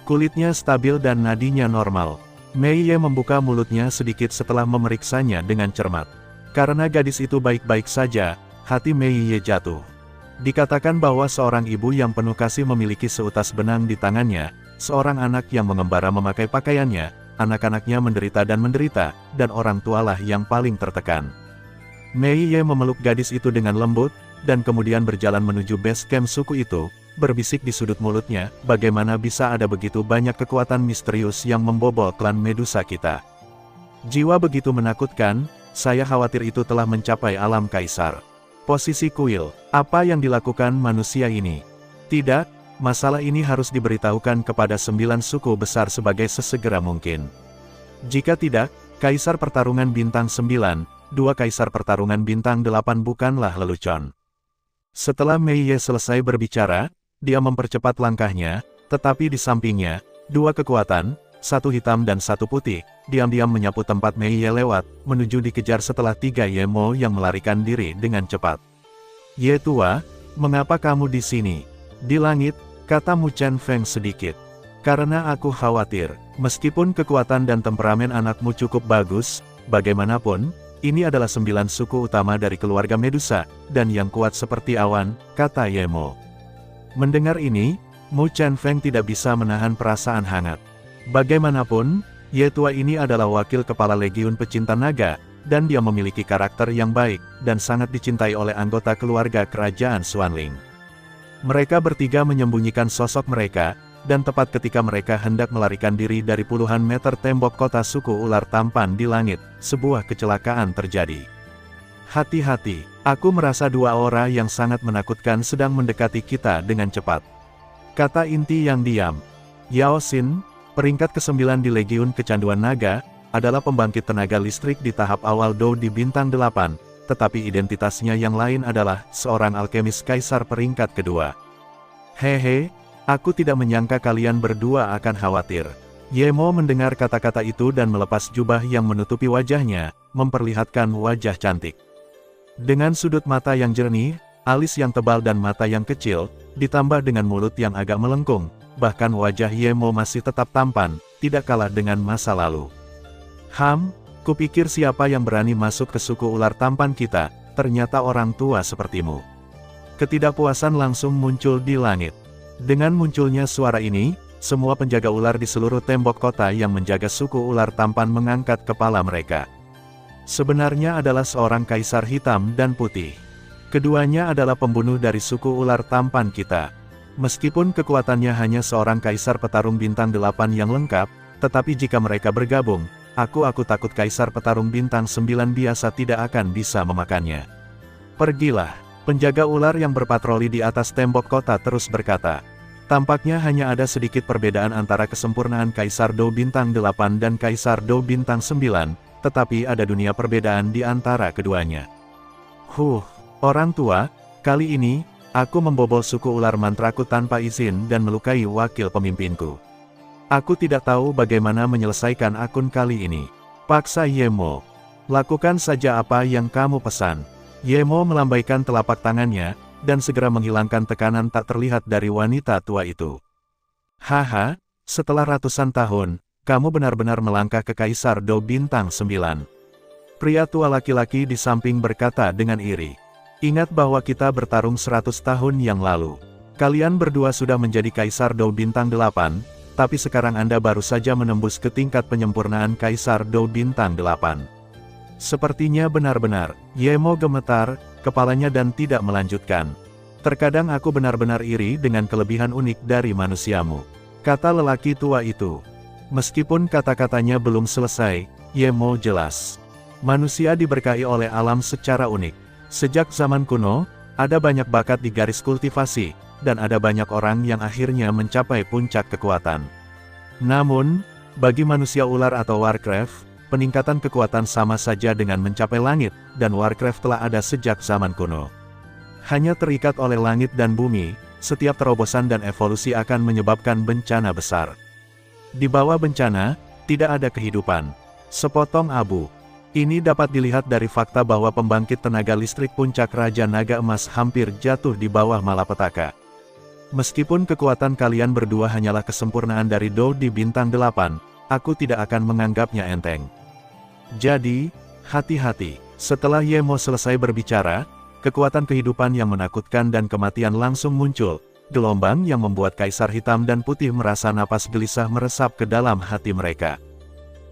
Kulitnya stabil dan nadinya normal. Mei Ye membuka mulutnya sedikit setelah memeriksanya dengan cermat. Karena gadis itu baik-baik saja, hati Mei Ye jatuh. Dikatakan bahwa seorang ibu yang penuh kasih memiliki seutas benang di tangannya, seorang anak yang mengembara memakai pakaiannya, anak-anaknya menderita, dan orang tualah yang paling tertekan. Mei Ye memeluk gadis itu dengan lembut, dan kemudian berjalan menuju base camp suku itu, berbisik di sudut mulutnya, bagaimana bisa ada begitu banyak kekuatan misterius yang membobol klan Medusa kita. Jiwa begitu menakutkan, saya khawatir itu telah mencapai alam kaisar. Posisi kuil, apa yang dilakukan manusia ini? Tidak, masalah ini harus diberitahukan kepada 9 suku besar sebagai sesegera mungkin. Jika tidak, Kaisar Pertarungan Bintang 9, 2 Kaisar Pertarungan Bintang 8 bukanlah lelucon. Setelah Mei Ye selesai berbicara, dia mempercepat langkahnya, tetapi di sampingnya, 2 kekuatan, 1 hitam dan 1 putih, diam-diam menyapu tempat Mei Ye lewat, menuju dikejar setelah 3 Ye Mo yang melarikan diri dengan cepat. Ye tua, mengapa kamu di sini? Di langit, kata Mu Chen Feng sedikit. Karena aku khawatir, meskipun kekuatan dan temperamen anakmu cukup bagus, bagaimanapun, ini adalah 9 suku utama dari keluarga Medusa, dan yang kuat seperti awan, kata Ye Mo. Mendengar ini, Mu Chen Feng tidak bisa menahan perasaan hangat. Bagaimanapun, Ye tua ini adalah wakil kepala Legiun Pecinta Naga, dan dia memiliki karakter yang baik, dan sangat dicintai oleh anggota keluarga kerajaan Xuanling. Mereka bertiga menyembunyikan sosok mereka, dan tepat ketika mereka hendak melarikan diri dari puluhan meter tembok kota suku ular tampan di langit, sebuah kecelakaan terjadi. Hati-hati, aku merasa 2 aura yang sangat menakutkan sedang mendekati kita dengan cepat. Kata inti yang diam. Yao Xin, peringkat ke-9 di Legiun Kecanduan Naga, adalah pembangkit tenaga listrik di tahap awal Dou di Bintang 8, tetapi identitasnya yang lain adalah seorang alkemis kaisar peringkat kedua. Hehe, aku tidak menyangka kalian berdua akan khawatir. Ye Mo mendengar kata-kata itu dan melepas jubah yang menutupi wajahnya, memperlihatkan wajah cantik. Dengan sudut mata yang jernih, alis yang tebal dan mata yang kecil, ditambah dengan mulut yang agak melengkung, bahkan wajah Ye Mo masih tetap tampan, tidak kalah dengan masa lalu. Kupikir siapa yang berani masuk ke suku ular tampan kita, ternyata orang tua sepertimu. Ketidakpuasan langsung muncul di langit. Dengan munculnya suara ini, semua penjaga ular di seluruh tembok kota yang menjaga suku ular tampan mengangkat kepala mereka. Sebenarnya adalah seorang kaisar hitam dan putih. Keduanya adalah pembunuh dari suku ular tampan kita. Meskipun kekuatannya hanya seorang kaisar petarung bintang 8 yang lengkap, tetapi jika mereka bergabung, aku takut kaisar petarung bintang 9 biasa tidak akan bisa memakannya. Pergilah. Penjaga ular yang berpatroli di atas tembok kota terus berkata. Tampaknya hanya ada sedikit perbedaan antara kesempurnaan Kaisar Dou Bintang 8 dan Kaisar Dou Bintang 9, tetapi ada dunia perbedaan di antara keduanya. Orang tua, kali ini, aku membobol suku ular mantraku tanpa izin dan melukai wakil pemimpinku. Aku tidak tahu bagaimana menyelesaikan akun kali ini. Paksa Yemo. Lakukan saja apa yang kamu pesan. Yemo melambaikan telapak tangannya, dan segera menghilangkan tekanan tak terlihat dari wanita tua itu. Setelah ratusan tahun, kamu benar-benar melangkah ke Kaisar Dou Bintang 9. Pria tua laki-laki di samping berkata dengan iri. Ingat bahwa kita bertarung 100 tahun yang lalu. Kalian berdua sudah menjadi Kaisar Dou Bintang 8, tapi sekarang Anda baru saja menembus ke tingkat penyempurnaan Kaisar Dou Bintang 8. Sepertinya benar-benar, Yemo gemetar, kepalanya dan tidak melanjutkan. Terkadang aku benar-benar iri dengan kelebihan unik dari manusiamu, kata lelaki tua itu. Meskipun kata-katanya belum selesai, Yemo jelas. Manusia diberkahi oleh alam secara unik. Sejak zaman kuno, ada banyak bakat di garis kultivasi, dan ada banyak orang yang akhirnya mencapai puncak kekuatan. Namun, bagi manusia ular atau Warcraft, peningkatan kekuatan sama saja dengan mencapai langit, dan Warcraft telah ada sejak zaman kuno. Hanya terikat oleh langit dan bumi, setiap terobosan dan evolusi akan menyebabkan bencana besar. Di bawah bencana, tidak ada kehidupan. Sepotong abu. Ini dapat dilihat dari fakta bahwa pembangkit tenaga listrik puncak Raja Naga Emas hampir jatuh di bawah malapetaka. Meskipun kekuatan kalian berdua hanyalah kesempurnaan dari Dou di Bintang 8, aku tidak akan menganggapnya enteng. Jadi, hati-hati. Setelah Yemo selesai berbicara, kekuatan kehidupan yang menakutkan dan kematian langsung muncul, gelombang yang membuat Kaisar Hitam dan Putih merasa napas gelisah meresap ke dalam hati mereka.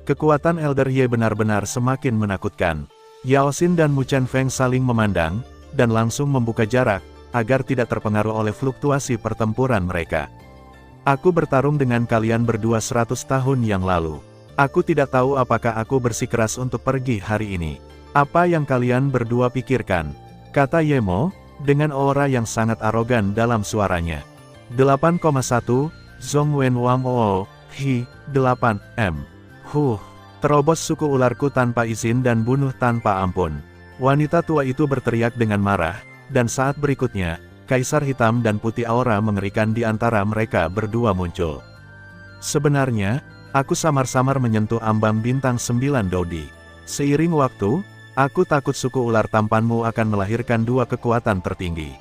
Kekuatan Elder Ye benar-benar semakin menakutkan. Yao Xin dan Mu Chen Feng saling memandang, dan langsung membuka jarak, agar tidak terpengaruh oleh fluktuasi pertempuran mereka. Aku bertarung dengan kalian berdua 100 tahun yang lalu. Aku tidak tahu apakah aku bersikeras untuk pergi hari ini. Apa yang kalian berdua pikirkan? Kata Yemo, dengan aura yang sangat arogan dalam suaranya. 8,1, Zhong Wen Wang Oo, 8M. Terobos suku ularku tanpa izin dan bunuh tanpa ampun. Wanita tua itu berteriak dengan marah, dan saat berikutnya, Kaisar Hitam dan Putih aura mengerikan di antara mereka berdua muncul. Sebenarnya, aku samar-samar menyentuh ambang bintang 9 Dodi. Seiring waktu, aku takut suku ular tampanmu akan melahirkan dua kekuatan tertinggi.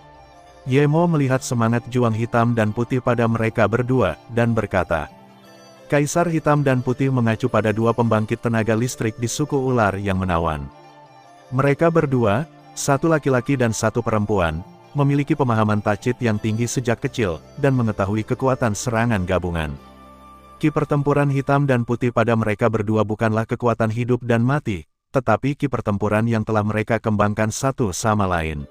Yemo melihat semangat juang hitam dan putih pada mereka berdua, dan berkata. Kaisar Hitam dan Putih mengacu pada dua pembangkit tenaga listrik di suku ular yang menawan. Mereka berdua, satu laki-laki dan satu perempuan, memiliki pemahaman tacit yang tinggi sejak kecil, dan mengetahui kekuatan serangan gabungan. Ki pertempuran hitam dan putih pada mereka berdua bukanlah kekuatan hidup dan mati, tetapi ki pertempuran yang telah mereka kembangkan satu sama lain.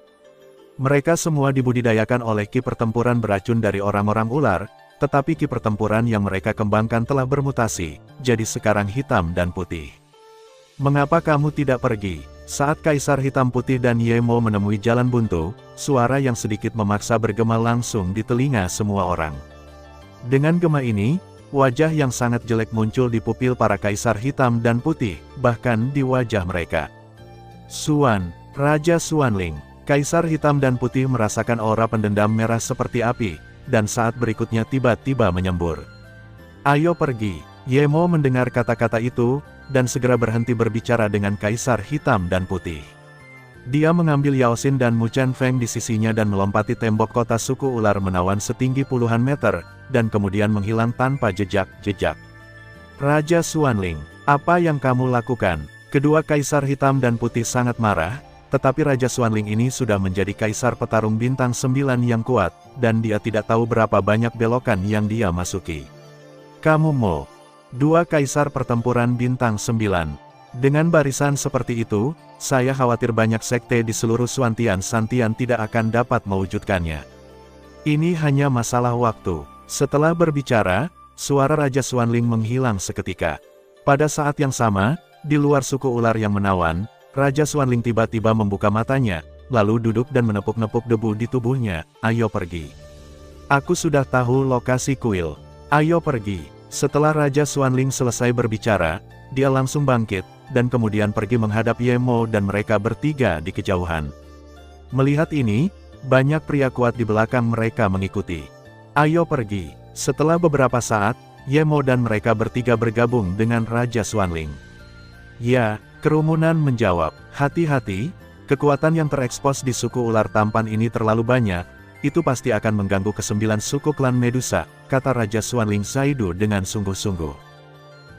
Mereka semua dibudidayakan oleh ki pertempuran beracun dari orang-orang ular, tetapi ki pertempuran yang mereka kembangkan telah bermutasi, jadi sekarang hitam dan putih. Mengapa kamu tidak pergi? Saat Kaisar Hitam Putih dan Yemo menemui jalan buntu, suara yang sedikit memaksa bergema langsung di telinga semua orang. Dengan gema ini, wajah yang sangat jelek muncul di pupil para Kaisar Hitam dan Putih, bahkan di wajah mereka. Suan, Raja Suanling, Kaisar Hitam dan Putih merasakan aura pendendam merah seperti api, dan saat berikutnya tiba-tiba menyembur. Ayo pergi. Yemo mendengar kata-kata itu, dan segera berhenti berbicara dengan Kaisar Hitam dan Putih. Dia mengambil Yao Xin dan Mu Chen Feng di sisinya dan melompati tembok kota suku ular menawan setinggi puluhan meter, dan kemudian menghilang tanpa jejak-jejak. Raja Suanling, Apa yang kamu lakukan? Kedua kaisar hitam dan putih sangat marah, tetapi Raja Xuanling ini sudah menjadi kaisar petarung bintang 9 yang kuat, dan dia tidak tahu berapa banyak belokan yang dia masuki. Kamu mau? Dua kaisar pertempuran bintang 9. Dengan barisan seperti itu, saya khawatir banyak sekte di seluruh Suantian Santian tidak akan dapat mewujudkannya. Ini hanya masalah waktu. Setelah berbicara, suara Raja Xuanling menghilang seketika. Pada saat yang sama, di luar suku ular yang menawan, Raja Xuanling tiba-tiba membuka matanya, lalu duduk dan menepuk-nepuk debu di tubuhnya. Ayo pergi. Aku sudah tahu lokasi kuil. Ayo pergi. Setelah Raja Xuanling selesai berbicara, dia langsung bangkit, dan kemudian pergi menghadap Ye Mo dan mereka bertiga di kejauhan. Melihat ini, banyak pria kuat di belakang mereka mengikuti. Ayo pergi. Setelah beberapa saat, Ye Mo dan mereka bertiga bergabung dengan Raja Xuanling. Ya, kerumunan menjawab, hati-hati, kekuatan yang terekspos di suku ular tampan ini terlalu banyak, itu pasti akan mengganggu ke-9 suku klan Medusa, kata Raja Xuanling Zaidu dengan sungguh-sungguh.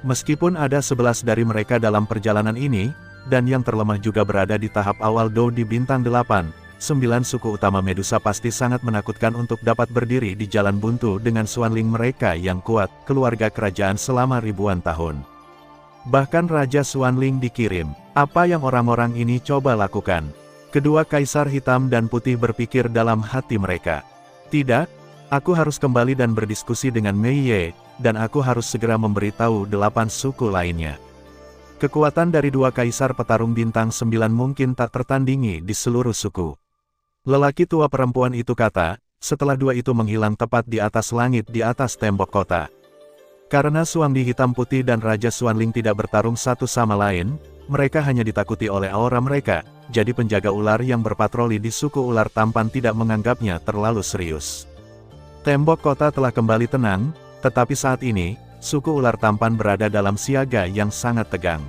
Meskipun ada 11 dari mereka dalam perjalanan ini, dan yang terlemah juga berada di tahap awal Dou di bintang 8, 9 suku utama Medusa pasti sangat menakutkan untuk dapat berdiri di jalan buntu dengan Xuanling mereka yang kuat, keluarga kerajaan selama ribuan tahun. Bahkan Raja Xuanling dikirim. Apa yang orang-orang ini coba lakukan? Kedua kaisar hitam dan putih berpikir dalam hati mereka. Tidak, aku harus kembali dan berdiskusi dengan Mei Ye, dan aku harus segera memberitahu 8 suku lainnya. Kekuatan dari dua kaisar petarung bintang 9 mungkin tak tertandingi di seluruh suku. Lelaki tua perempuan itu kata, setelah dua itu menghilang tepat di atas langit di atas tembok kota. Karena Xuangdi hitam putih dan Raja Xuanling tidak bertarung satu sama lain, mereka hanya ditakuti oleh aura mereka, jadi penjaga ular yang berpatroli di suku ular tampan tidak menganggapnya terlalu serius. Tembok kota telah kembali tenang, tetapi saat ini, suku ular tampan berada dalam siaga yang sangat tegang.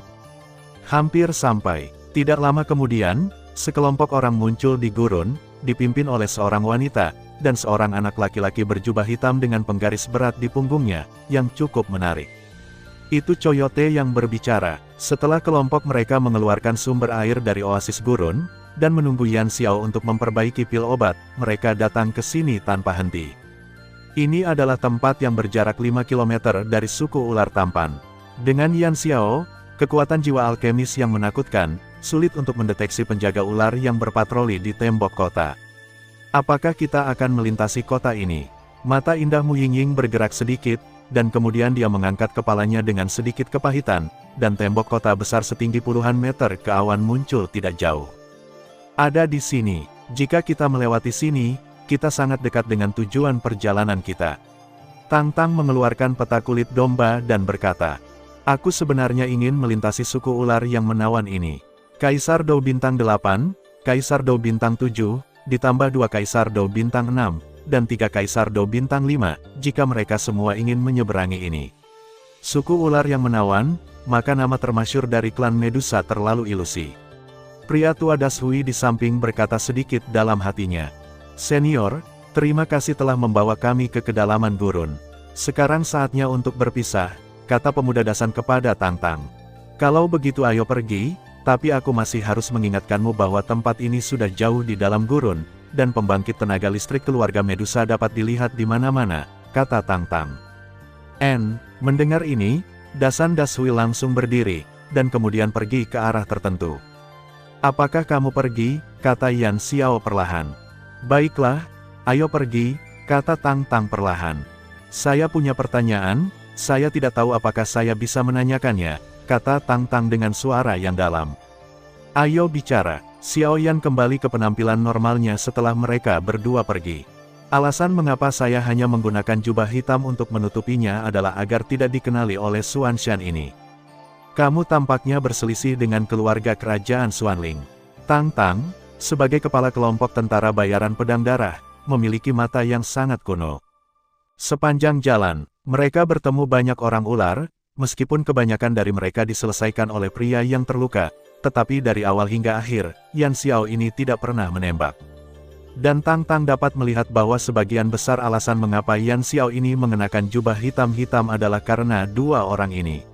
Hampir sampai, tidak lama kemudian, sekelompok orang muncul di gurun, dipimpin oleh seorang wanita, dan seorang anak laki-laki berjubah hitam dengan penggaris berat di punggungnya, yang cukup menarik. Itu Coyote yang berbicara. Setelah kelompok mereka mengeluarkan sumber air dari oasis gurun, dan menunggu Yan Xiao untuk memperbaiki pil obat, mereka datang ke sini tanpa henti. Ini adalah tempat yang berjarak 5 km dari suku ular tampan. Dengan Yan Xiao, kekuatan jiwa alkemis yang menakutkan, sulit untuk mendeteksi penjaga ular yang berpatroli di tembok kota. Apakah kita akan melintasi kota ini? Mata indah Mu Yingying bergerak sedikit, dan kemudian dia mengangkat kepalanya dengan sedikit kepahitan, dan tembok kota besar setinggi puluhan meter ke awan muncul tidak jauh. Ada di sini. Jika kita melewati sini, kita sangat dekat dengan tujuan perjalanan kita. Tang Tang mengeluarkan peta kulit domba dan berkata, aku sebenarnya ingin melintasi suku ular yang menawan ini. Kaisar Dou bintang 8, Kaisar Dou bintang 7, ditambah 2 Kaisar Dou bintang 6, dan 3 Kaisar Dou bintang 5, jika mereka semua ingin menyeberangi ini. Suku ular yang menawan, maka nama termasyur dari klan Medusa terlalu ilusi. Pria tua Das Hui di samping berkata sedikit dalam hatinya. Senior, terima kasih telah membawa kami ke kedalaman gurun. Sekarang saatnya untuk berpisah, kata pemuda Dasan kepada Tang Tang. Kalau begitu ayo pergi, tapi aku masih harus mengingatkanmu bahwa tempat ini sudah jauh di dalam gurun, dan pembangkit tenaga listrik keluarga Medusa dapat dilihat di mana-mana, kata Tang Tang. Mendengar ini, Dasan Das Hui langsung berdiri, dan kemudian pergi ke arah tertentu. Apakah kamu pergi, kata Yan Xiao perlahan. Baiklah, ayo pergi, kata Tang Tang perlahan. Saya punya pertanyaan, saya tidak tahu apakah saya bisa menanyakannya, kata Tang Tang dengan suara yang dalam. Ayo bicara. Xiao Yan kembali ke penampilan normalnya setelah mereka berdua pergi. Alasan mengapa saya hanya menggunakan jubah hitam untuk menutupinya adalah agar tidak dikenali oleh Xuan Shan ini. Kamu tampaknya berselisih dengan keluarga kerajaan Xuanling. Tang Tang, sebagai kepala kelompok tentara bayaran pedang darah, memiliki mata yang sangat kuno. Sepanjang jalan, mereka bertemu banyak orang ular, meskipun kebanyakan dari mereka diselesaikan oleh pria yang terluka, tetapi dari awal hingga akhir, Yan Xiao ini tidak pernah menembak. Dan Tang Tang dapat melihat bahwa sebagian besar alasan mengapa Yan Xiao ini mengenakan jubah hitam-hitam adalah karena dua orang ini.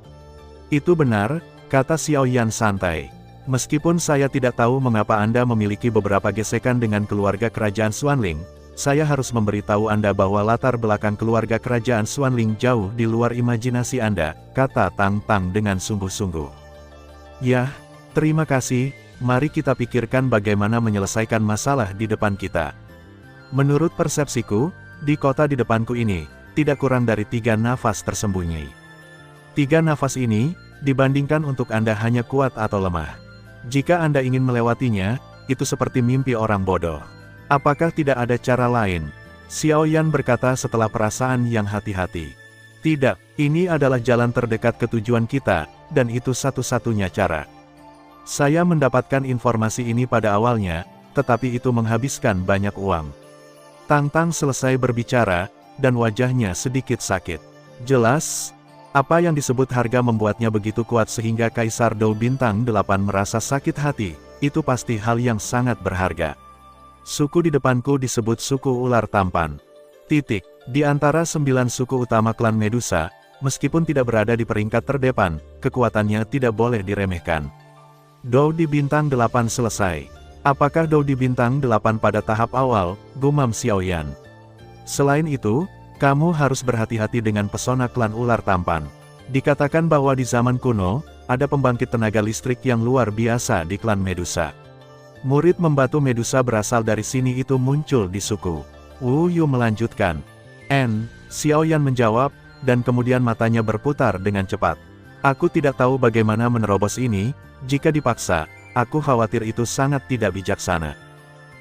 Itu benar, kata Xiao Yan santai. Meskipun saya tidak tahu mengapa Anda memiliki beberapa gesekan dengan keluarga kerajaan Xuanling, saya harus memberitahu Anda bahwa latar belakang keluarga kerajaan Xuanling jauh di luar imajinasi Anda, kata Tang Tang dengan sungguh-sungguh. Yah, terima kasih, mari kita pikirkan bagaimana menyelesaikan masalah di depan kita. Menurut persepsiku, di kota di depanku ini, tidak kurang dari 3 nafas tersembunyi. 3 nafas ini, dibandingkan untuk Anda hanya kuat atau lemah. Jika Anda ingin melewatinya, itu seperti mimpi orang bodoh. Apakah tidak ada cara lain? Xiao Yan berkata setelah perasaan yang hati-hati. Tidak, ini adalah jalan terdekat ke tujuan kita, dan itu satu-satunya cara. Saya mendapatkan informasi ini pada awalnya, tetapi itu menghabiskan banyak uang. Tang Tang selesai berbicara, dan wajahnya sedikit sakit. Jelas, apa yang disebut harga membuatnya begitu kuat sehingga Kaisar Dou Bintang 8 merasa sakit hati, itu pasti hal yang sangat berharga. Suku di depanku disebut suku ular tampan. Titik. Di antara 9 suku utama klan Medusa, meskipun tidak berada di peringkat terdepan, kekuatannya tidak boleh diremehkan. Dou di Bintang 8 selesai. Apakah Dou di Bintang 8 pada tahap awal, gumam Xiao Yan. Selain itu, kamu harus berhati-hati dengan pesona klan ular tampan. Dikatakan bahwa di zaman kuno, ada pembangkit tenaga listrik yang luar biasa di klan Medusa. Murid membatu Medusa berasal dari sini itu muncul di suku. Wu Yu melanjutkan. Xiao Yan menjawab, dan kemudian matanya berputar dengan cepat. Aku tidak tahu bagaimana menerobos ini, jika dipaksa, aku khawatir itu sangat tidak bijaksana.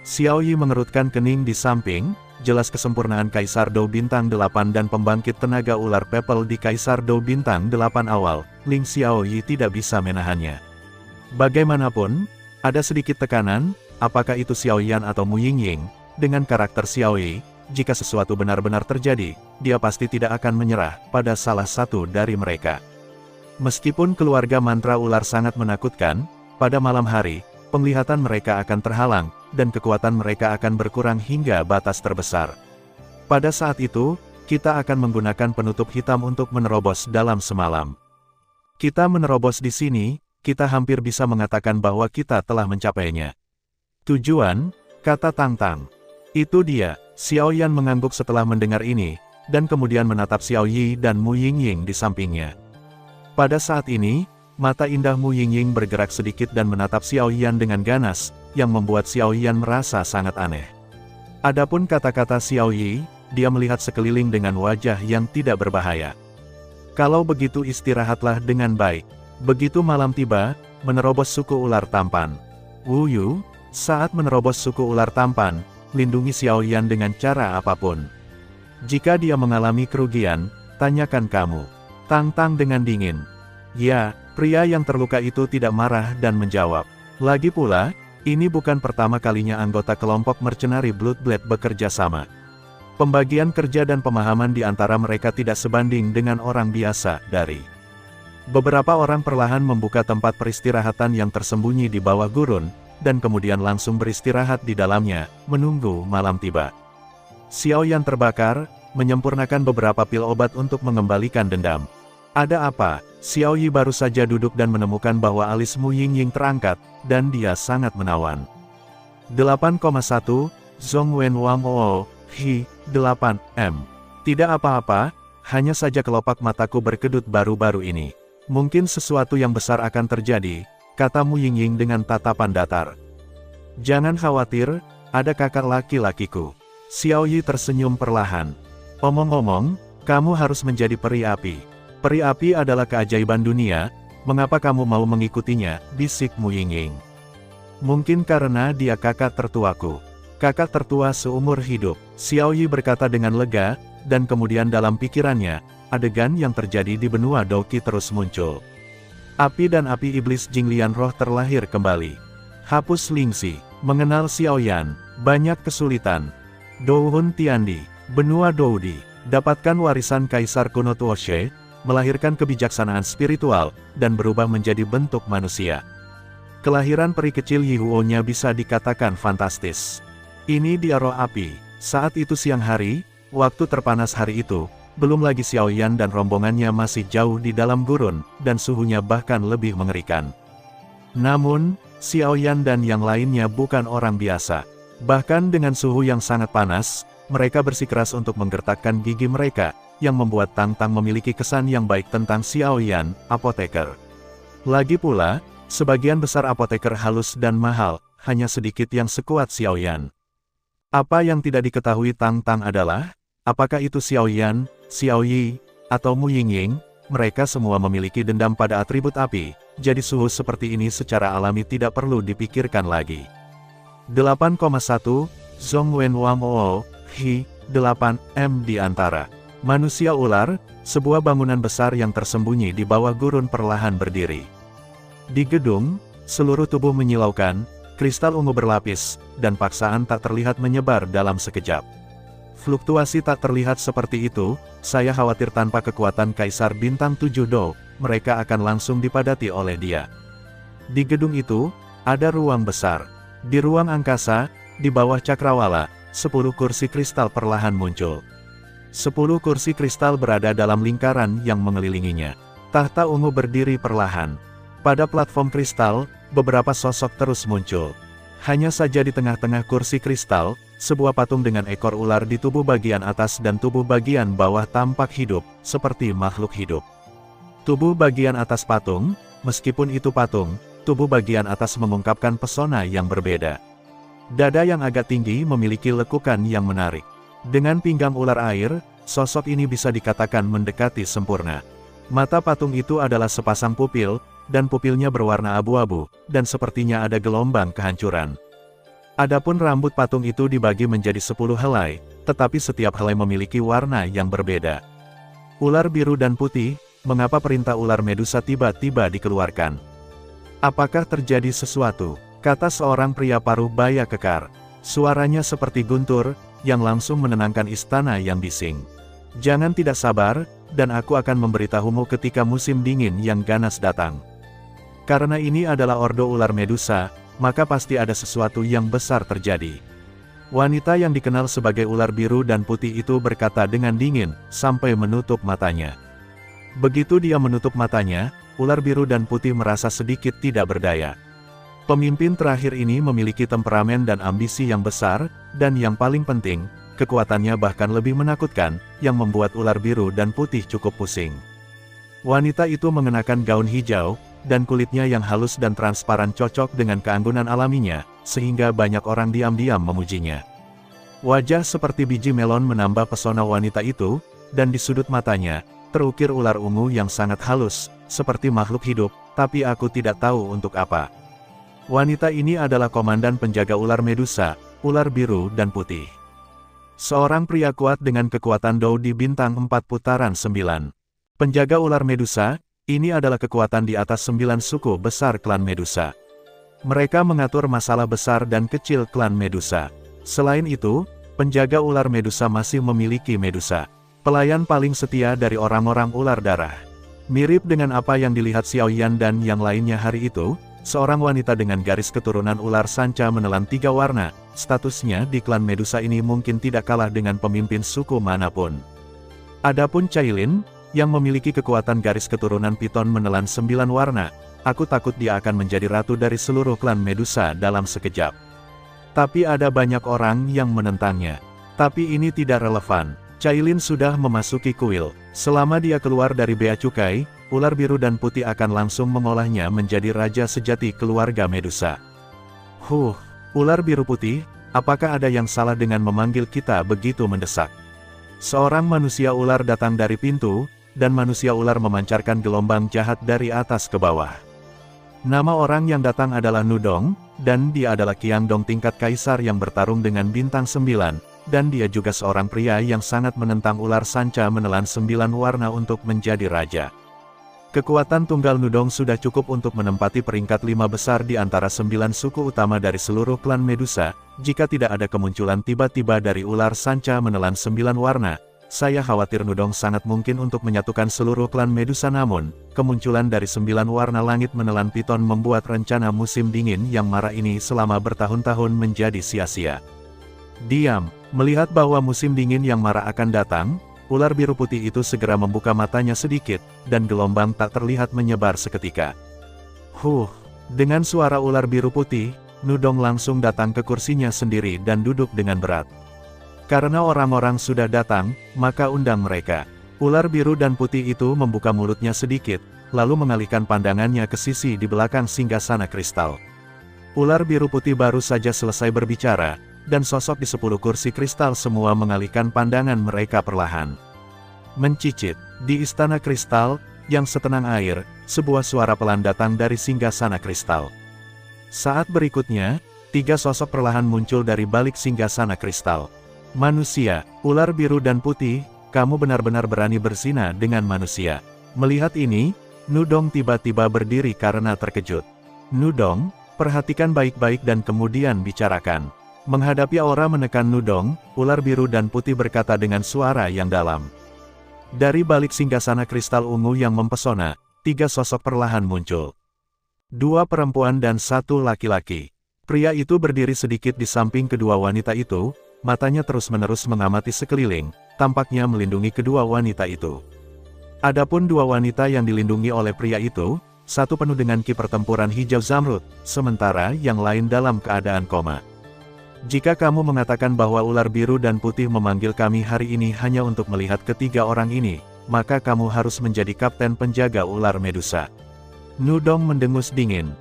Xiao Yi mengerutkan kening di samping, jelas kesempurnaan Kaisar Dou Bintang 8 dan pembangkit tenaga ular Pepel di Kaisar Dou Bintang 8 awal, Ling Xiao Yi tidak bisa menahannya. Bagaimanapun, ada sedikit tekanan, apakah itu Xiao Yan atau Mu Yingying, dengan karakter Xiao Yi, jika sesuatu benar-benar terjadi, dia pasti tidak akan menyerah pada salah satu dari mereka. Meskipun keluarga mantra ular sangat menakutkan, pada malam hari, penglihatan mereka akan terhalang, dan kekuatan mereka akan berkurang hingga batas terbesar. Pada saat itu, kita akan menggunakan penutup hitam untuk menerobos dalam semalam. Kita menerobos di sini, kita hampir bisa mengatakan bahwa kita telah mencapainya. Tujuan, kata Tang Tang. Itu dia, Xiao Yan mengangguk setelah mendengar ini, dan kemudian menatap Xiao Yi dan Mu Yingying di sampingnya. Pada saat ini, mata indah Mu Yingying bergerak sedikit dan menatap Xiao Yan dengan ganas, yang membuat Xiao Yan merasa sangat aneh. Adapun kata-kata Xiao Yi, dia melihat sekeliling dengan wajah yang tidak berbahaya. Kalau begitu istirahatlah dengan baik. Begitu malam tiba, menerobos suku ular tampan. Wu Yu, saat menerobos suku ular tampan, lindungi Xiao Yan dengan cara apapun. Jika dia mengalami kerugian, tanyakan kamu. Tang Tang dengan dingin. Ya, pria yang terluka itu tidak marah dan menjawab. Lagi pula, ini bukan pertama kalinya anggota kelompok mercenari Bloodblade bekerja sama. Pembagian kerja dan pemahaman di antara mereka tidak sebanding dengan orang biasa dari. Beberapa orang perlahan membuka tempat peristirahatan yang tersembunyi di bawah gurun, dan kemudian langsung beristirahat di dalamnya, menunggu malam tiba. Xiao Yan terbakar, menyempurnakan beberapa pil obat untuk mengembalikan dendam. Ada apa? Xiao Yi baru saja duduk dan menemukan bahwa alis Mu Yingying terangkat, dan dia sangat menawan. 8,1, Zhong Wen Wang Oo, Hi, 8M. Tidak apa-apa, hanya saja kelopak mataku berkedut baru-baru ini. Mungkin sesuatu yang besar akan terjadi, kata Mu Yingying dengan tatapan datar. Jangan khawatir, ada kakak laki-lakiku. Xiao Yi tersenyum perlahan. Omong-omong, kamu harus menjadi peri api. Peri api adalah keajaiban dunia, mengapa kamu mau mengikutinya, bisik Mu Yingying. Mungkin karena dia kakak tertuaku. Kakak tertua seumur hidup, Xiao Yi berkata dengan lega, dan kemudian dalam pikirannya, adegan yang terjadi di benua Douqi terus muncul. Api dan api iblis Jinglian roh terlahir kembali. Hapus Lingxi, mengenal Xiao Yan, banyak kesulitan. Douhun Tiandi, benua Doudi, dapatkan warisan Kaisar kuno Tuoshe, melahirkan kebijaksanaan spiritual, dan berubah menjadi bentuk manusia. Kelahiran peri kecil Yihuo-nya bisa dikatakan fantastis. Ini dia roh api. Saat itu siang hari, waktu terpanas hari itu, belum lagi Xiao Yan dan rombongannya masih jauh di dalam gurun, dan suhunya bahkan lebih mengerikan. Namun, Xiao Yan dan yang lainnya bukan orang biasa. Bahkan dengan suhu yang sangat panas, mereka bersikeras untuk menggertakkan gigi mereka, yang membuat Tang Tang memiliki kesan yang baik tentang Xiao Yan, apoteker. Lagi pula, sebagian besar apoteker halus dan mahal, hanya sedikit yang sekuat Xiao Yan. Apa yang tidak diketahui Tang Tang adalah, apakah itu Xiao Yan, Xiao Yi, atau Mu Yingying, mereka semua memiliki dendam pada atribut api, jadi suhu seperti ini secara alami tidak perlu dipikirkan lagi. 8,1, Zhong Wen Wang Oo, Hi, 8, M di antara. Manusia ular, sebuah bangunan besar yang tersembunyi di bawah gurun perlahan berdiri. Di gedung, seluruh tubuh menyilaukan, kristal ungu berlapis, dan paksaan tak terlihat menyebar dalam sekejap. Fluktuasi tak terlihat seperti itu, saya khawatir tanpa kekuatan Kaisar Bintang 7 Do, mereka akan langsung dipadati oleh dia. Di gedung itu, ada ruang besar. Di ruang angkasa, di bawah cakrawala, 10 kursi kristal perlahan muncul. 10 kursi kristal berada dalam lingkaran yang mengelilinginya. Tahta ungu berdiri perlahan. Pada platform kristal, beberapa sosok terus muncul. Hanya saja di tengah-tengah kursi kristal, sebuah patung dengan ekor ular di tubuh bagian atas dan tubuh bagian bawah tampak hidup, seperti makhluk hidup. Tubuh bagian atas patung, meskipun itu patung, tubuh bagian atas mengungkapkan pesona yang berbeda. Dada yang agak tinggi memiliki lekukan yang menarik. Dengan pinggang ular air, sosok ini bisa dikatakan mendekati sempurna. Mata patung itu adalah sepasang pupil, dan pupilnya berwarna abu-abu, dan sepertinya ada gelombang kehancuran. Adapun rambut patung itu dibagi menjadi 10 helai, tetapi setiap helai memiliki warna yang berbeda. Ular biru dan putih, mengapa perintah ular Medusa tiba-tiba dikeluarkan? Apakah terjadi sesuatu? Kata seorang pria paruh baya kekar. Suaranya seperti guntur, yang langsung menenangkan istana yang bising. Jangan tidak sabar, dan aku akan memberitahumu ketika musim dingin yang ganas datang. Karena ini adalah ordo ular Medusa, maka pasti ada sesuatu yang besar terjadi. Wanita yang dikenal sebagai ular biru dan putih itu berkata dengan dingin, sampai menutup matanya. Begitu dia menutup matanya, ular biru dan putih merasa sedikit tidak berdaya. Pemimpin terakhir ini memiliki temperamen dan ambisi yang besar, dan yang paling penting, kekuatannya bahkan lebih menakutkan, yang membuat ular biru dan putih cukup pusing. Wanita itu mengenakan gaun hijau, dan kulitnya yang halus dan transparan cocok dengan keanggunan alaminya, sehingga banyak orang diam-diam memujinya. Wajah seperti biji melon menambah pesona wanita itu, dan di sudut matanya, terukir ular ungu yang sangat halus, seperti makhluk hidup, tapi aku tidak tahu untuk apa. Wanita ini adalah komandan penjaga ular Medusa, ular biru dan putih. Seorang pria kuat dengan kekuatan Dou di bintang 4 putaran 9. Penjaga ular Medusa, ini adalah kekuatan di atas 9 suku besar klan Medusa. Mereka mengatur masalah besar dan kecil klan Medusa. Selain itu, penjaga ular Medusa masih memiliki Medusa, pelayan paling setia dari orang-orang ular darah. Mirip dengan apa yang dilihat Xiao Yan dan yang lainnya hari itu, seorang wanita dengan garis keturunan ular sanca menelan 3 warna, statusnya di klan Medusa ini mungkin tidak kalah dengan pemimpin suku manapun. Adapun Cailin, yang memiliki kekuatan garis keturunan piton menelan 9 warna, aku takut dia akan menjadi ratu dari seluruh klan Medusa dalam sekejap. Tapi ada banyak orang yang menentangnya. Tapi ini tidak relevan. Cailin sudah memasuki kuil. Selama dia keluar dari bea cukai, ular biru dan putih akan langsung mengolahnya menjadi raja sejati keluarga Medusa. Ular biru putih, apakah ada yang salah dengan memanggil kita begitu mendesak? Seorang manusia ular datang dari pintu, dan manusia ular memancarkan gelombang jahat dari atas ke bawah. Nama orang yang datang adalah Nudong, dan dia adalah Qiangdong tingkat kaisar yang bertarung dengan bintang 9. Dan dia juga seorang pria yang sangat menentang ular sanca menelan 9 warna untuk menjadi raja. Kekuatan tunggal Nudong sudah cukup untuk menempati peringkat 5 besar di antara 9 suku utama dari seluruh klan Medusa. Jika tidak ada kemunculan tiba-tiba dari ular sanca menelan 9 warna, saya khawatir Nudong sangat mungkin untuk menyatukan seluruh klan Medusa, namun, kemunculan dari 9 warna langit menelan piton membuat rencana musim dingin yang marah ini selama bertahun-tahun menjadi sia-sia. Diam. Melihat bahwa musim dingin yang marah akan datang, ular biru putih itu segera membuka matanya sedikit, dan gelombang tak terlihat menyebar seketika. Dengan suara ular biru putih, Nudong langsung datang ke kursinya sendiri dan duduk dengan berat. Karena orang-orang sudah datang, maka undang mereka. Ular biru dan putih itu membuka mulutnya sedikit, lalu mengalihkan pandangannya ke sisi di belakang singgasana kristal. Ular biru putih baru saja selesai berbicara, dan sosok di 10 kursi kristal semua mengalihkan pandangan mereka perlahan. Mencicit, di istana kristal, yang setenang air, sebuah suara pelan datang dari singgasana kristal. Saat berikutnya, 3 sosok perlahan muncul dari balik singgasana kristal. Manusia, ular biru dan putih, kamu benar-benar berani berzina dengan manusia. Melihat ini, Nudong tiba-tiba berdiri karena terkejut. Nudong, perhatikan baik-baik dan kemudian bicarakan. Menghadapi aura menekan Nudong, ular biru dan putih berkata dengan suara yang dalam. Dari balik singgasana kristal ungu yang mempesona, 3 sosok perlahan muncul. 2 perempuan dan 1 laki-laki. Pria itu berdiri sedikit di samping kedua wanita itu, matanya terus-menerus mengamati sekeliling, tampaknya melindungi kedua wanita itu. Adapun 2 wanita yang dilindungi oleh pria itu, satu penuh dengan ki pertempuran hijau zamrud, sementara yang lain dalam keadaan koma. Jika kamu mengatakan bahwa ular biru dan putih memanggil kami hari ini hanya untuk melihat ketiga orang ini, maka kamu harus menjadi kapten penjaga ular Medusa. Nudong mendengus dingin.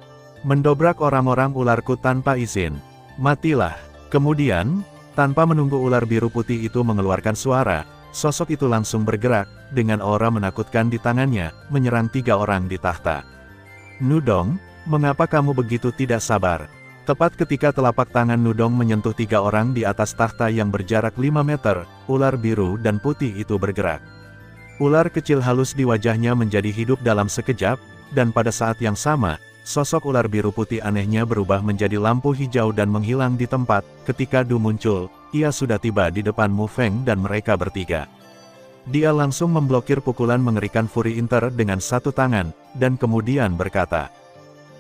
Mendobrak orang-orang ularku tanpa izin. Matilah. Kemudian, tanpa menunggu ular biru putih itu mengeluarkan suara, sosok itu langsung bergerak, dengan aura menakutkan di tangannya, menyerang 3 orang di tahta. Nudong, mengapa kamu begitu tidak sabar? Tepat ketika telapak tangan Nudong menyentuh 3 orang di atas tahta yang berjarak 5 meter, ular biru dan putih itu bergerak. Ular kecil halus di wajahnya menjadi hidup dalam sekejap, dan pada saat yang sama, sosok ular biru putih anehnya berubah menjadi lampu hijau dan menghilang di tempat. Ketika Du muncul, ia sudah tiba di depan Mu Feng dan mereka bertiga. Dia langsung memblokir pukulan mengerikan Fury Inter dengan 1 tangan, dan kemudian berkata,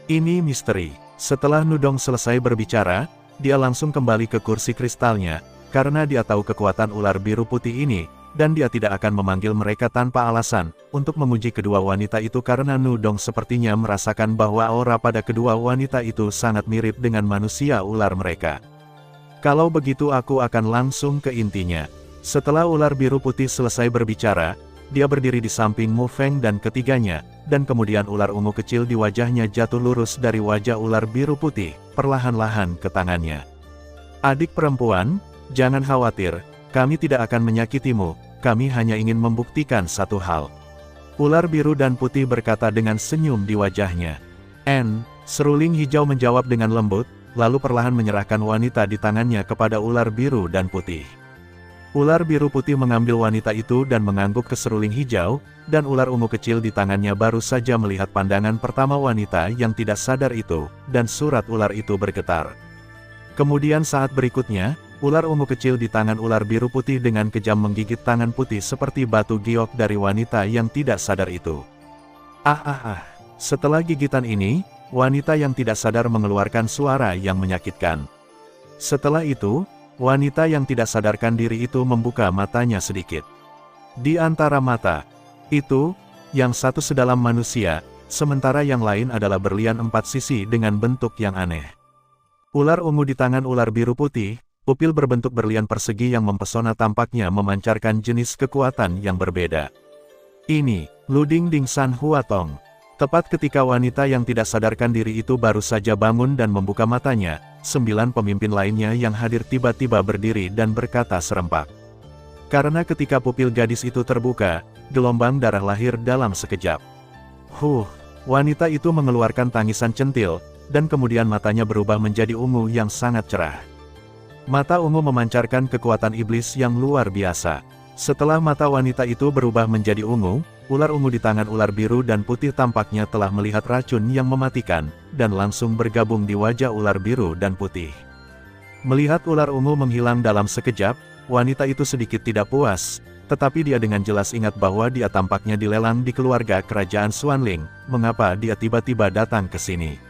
"Ini misteri." Setelah Nudong selesai berbicara, dia langsung kembali ke kursi kristalnya, karena dia tahu kekuatan ular biru putih ini, dan dia tidak akan memanggil mereka tanpa alasan, untuk menguji kedua wanita itu karena Nudong sepertinya merasakan bahwa aura pada kedua wanita itu sangat mirip dengan manusia ular mereka. Kalau begitu aku akan langsung ke intinya. Setelah ular biru putih selesai berbicara, dia berdiri di samping Mu Feng dan ketiganya, dan kemudian ular ungu kecil di wajahnya jatuh lurus dari wajah ular biru putih, perlahan-lahan ke tangannya. Adik perempuan, jangan khawatir, kami tidak akan menyakitimu, kami hanya ingin membuktikan satu hal. Ular biru dan putih berkata dengan senyum di wajahnya. Seruling hijau menjawab dengan lembut, lalu perlahan menyerahkan wanita di tangannya kepada ular biru dan putih. Ular biru putih mengambil wanita itu dan mengangguk ke seruling hijau, dan ular ungu kecil di tangannya baru saja melihat pandangan pertama wanita yang tidak sadar itu, dan surat ular itu bergetar. Kemudian saat berikutnya, ular ungu kecil di tangan ular biru putih dengan kejam menggigit tangan putih seperti batu giok dari wanita yang tidak sadar itu. Setelah gigitan ini, wanita yang tidak sadar mengeluarkan suara yang menyakitkan. Setelah itu, wanita yang tidak sadarkan diri itu membuka matanya sedikit. Di antara mata itu, yang satu sedalam manusia, sementara yang lain adalah berlian 4 sisi dengan bentuk yang aneh. Ular ungu di tangan ular biru putih, pupil berbentuk berlian persegi yang mempesona tampaknya memancarkan jenis kekuatan yang berbeda. Ini, Luding Ding San Huatong. Tepat ketika wanita yang tidak sadarkan diri itu baru saja bangun dan membuka matanya, 9 pemimpin lainnya yang hadir tiba-tiba berdiri dan berkata serempak. Karena ketika pupil gadis itu terbuka, gelombang darah lahir dalam sekejap. Wanita itu mengeluarkan tangisan centil, dan kemudian matanya berubah menjadi ungu yang sangat cerah. Mata ungu memancarkan kekuatan iblis yang luar biasa. Setelah mata wanita itu berubah menjadi ungu, ular ungu di tangan ular biru dan putih tampaknya telah melihat racun yang mematikan, dan langsung bergabung di wajah ular biru dan putih. Melihat ular ungu menghilang dalam sekejap, wanita itu sedikit tidak puas, tetapi dia dengan jelas ingat bahwa dia tampaknya dilelang di keluarga kerajaan Xuanling. Mengapa dia tiba-tiba datang ke sini?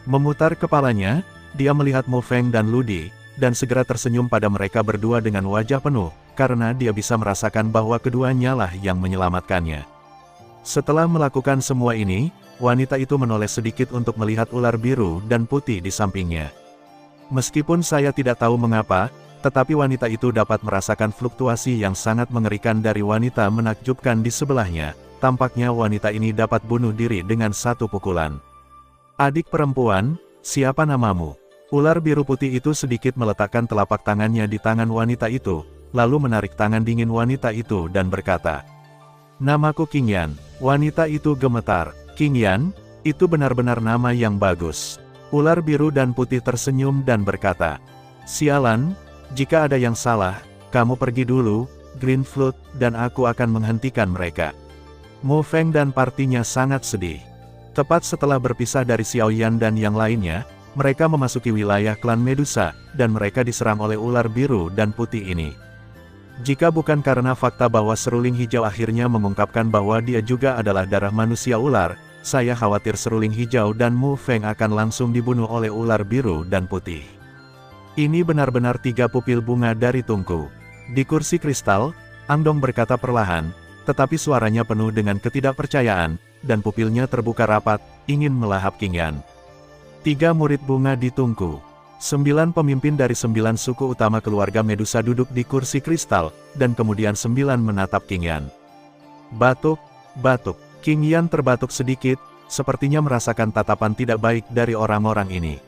Memutar kepalanya, dia melihat Mu Feng dan Ludi, dan segera tersenyum pada mereka berdua dengan wajah penuh karena dia bisa merasakan bahwa keduanya lah yang menyelamatkannya. Setelah melakukan semua ini, wanita itu menoleh sedikit untuk melihat ular biru dan putih di sampingnya. Meskipun saya tidak tahu mengapa, tetapi wanita itu dapat merasakan fluktuasi yang sangat mengerikan dari wanita menakjubkan di sebelahnya. Tampaknya wanita ini dapat bunuh diri dengan satu pukulan. Adik perempuan, siapa namamu? Ular biru putih itu sedikit meletakkan telapak tangannya di tangan wanita itu, lalu menarik tangan dingin wanita itu dan berkata, "Namaku Qingyan." Wanita itu gemetar. "Qingyan, itu benar-benar nama yang bagus." Ular biru dan putih tersenyum dan berkata, "Sialan, jika ada yang salah, kamu pergi dulu, Green Flood, dan aku akan menghentikan mereka." Mu Feng dan partinya sangat sedih. Tepat setelah berpisah dari Xiao Yan dan yang lainnya, mereka memasuki wilayah klan Medusa, dan mereka diserang oleh ular biru dan putih ini. Jika bukan karena fakta bahwa seruling hijau akhirnya mengungkapkan bahwa dia juga adalah darah manusia ular, saya khawatir seruling hijau dan Mu Feng akan langsung dibunuh oleh ular biru dan putih. Ini benar-benar 3 pupil bunga dari tungku. Di kursi kristal, Angdong berkata perlahan, tetapi suaranya penuh dengan ketidakpercayaan, dan pupilnya terbuka rapat, ingin melahap Qingyan. 3 murid bunga di tungku. 9 pemimpin dari 9 suku utama keluarga Medusa duduk di kursi kristal, dan kemudian 9 menatap Qingyan. Batuk, batuk. Qingyan terbatuk sedikit, sepertinya merasakan tatapan tidak baik dari orang-orang ini.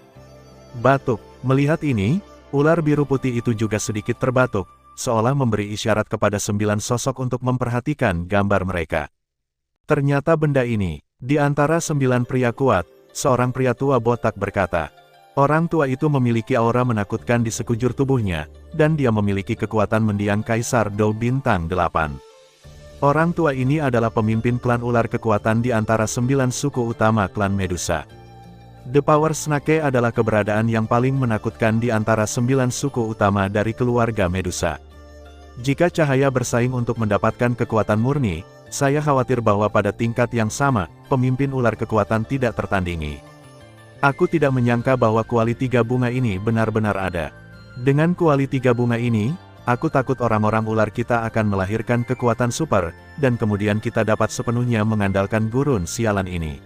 Batuk. Melihat ini, ular biru putih itu juga sedikit terbatuk, seolah memberi isyarat kepada 9 sosok untuk memperhatikan gambar mereka. Ternyata benda ini, di antara 9 pria kuat, seorang pria tua botak berkata, orang tua itu memiliki aura menakutkan di sekujur tubuhnya, dan dia memiliki kekuatan mendiang Kaisar Dou Bintang 8. Orang tua ini adalah pemimpin klan ular kekuatan di antara 9 suku utama klan Medusa. The Power Snake adalah keberadaan yang paling menakutkan di antara 9 suku utama dari keluarga Medusa. Jika cahaya bersaing untuk mendapatkan kekuatan murni, saya khawatir bahwa pada tingkat yang sama, pemimpin ular kekuatan tidak tertandingi. Aku tidak menyangka bahwa kuali 3 bunga ini benar-benar ada. Dengan kuali 3 bunga ini, aku takut orang-orang ular kita akan melahirkan kekuatan super, dan kemudian kita dapat sepenuhnya mengandalkan gurun sialan ini.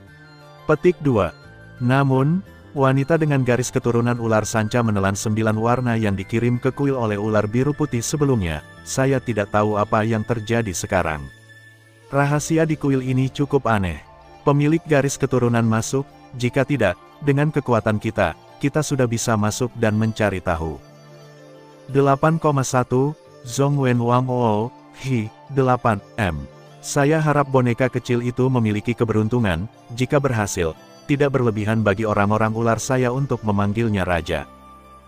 Petik 2. Namun, wanita dengan garis keturunan ular sanca menelan 9 warna yang dikirim ke kuil oleh ular biru putih sebelumnya. Saya tidak tahu apa yang terjadi sekarang. Rahasia di kuil ini cukup aneh. Pemilik garis keturunan masuk, jika tidak, dengan kekuatan kita sudah bisa masuk dan mencari tahu. 8,1, Zhongwen Wang Oo, Hi, 8M. Saya harap boneka kecil itu memiliki keberuntungan, jika berhasil, tidak berlebihan bagi orang-orang ular saya untuk memanggilnya raja.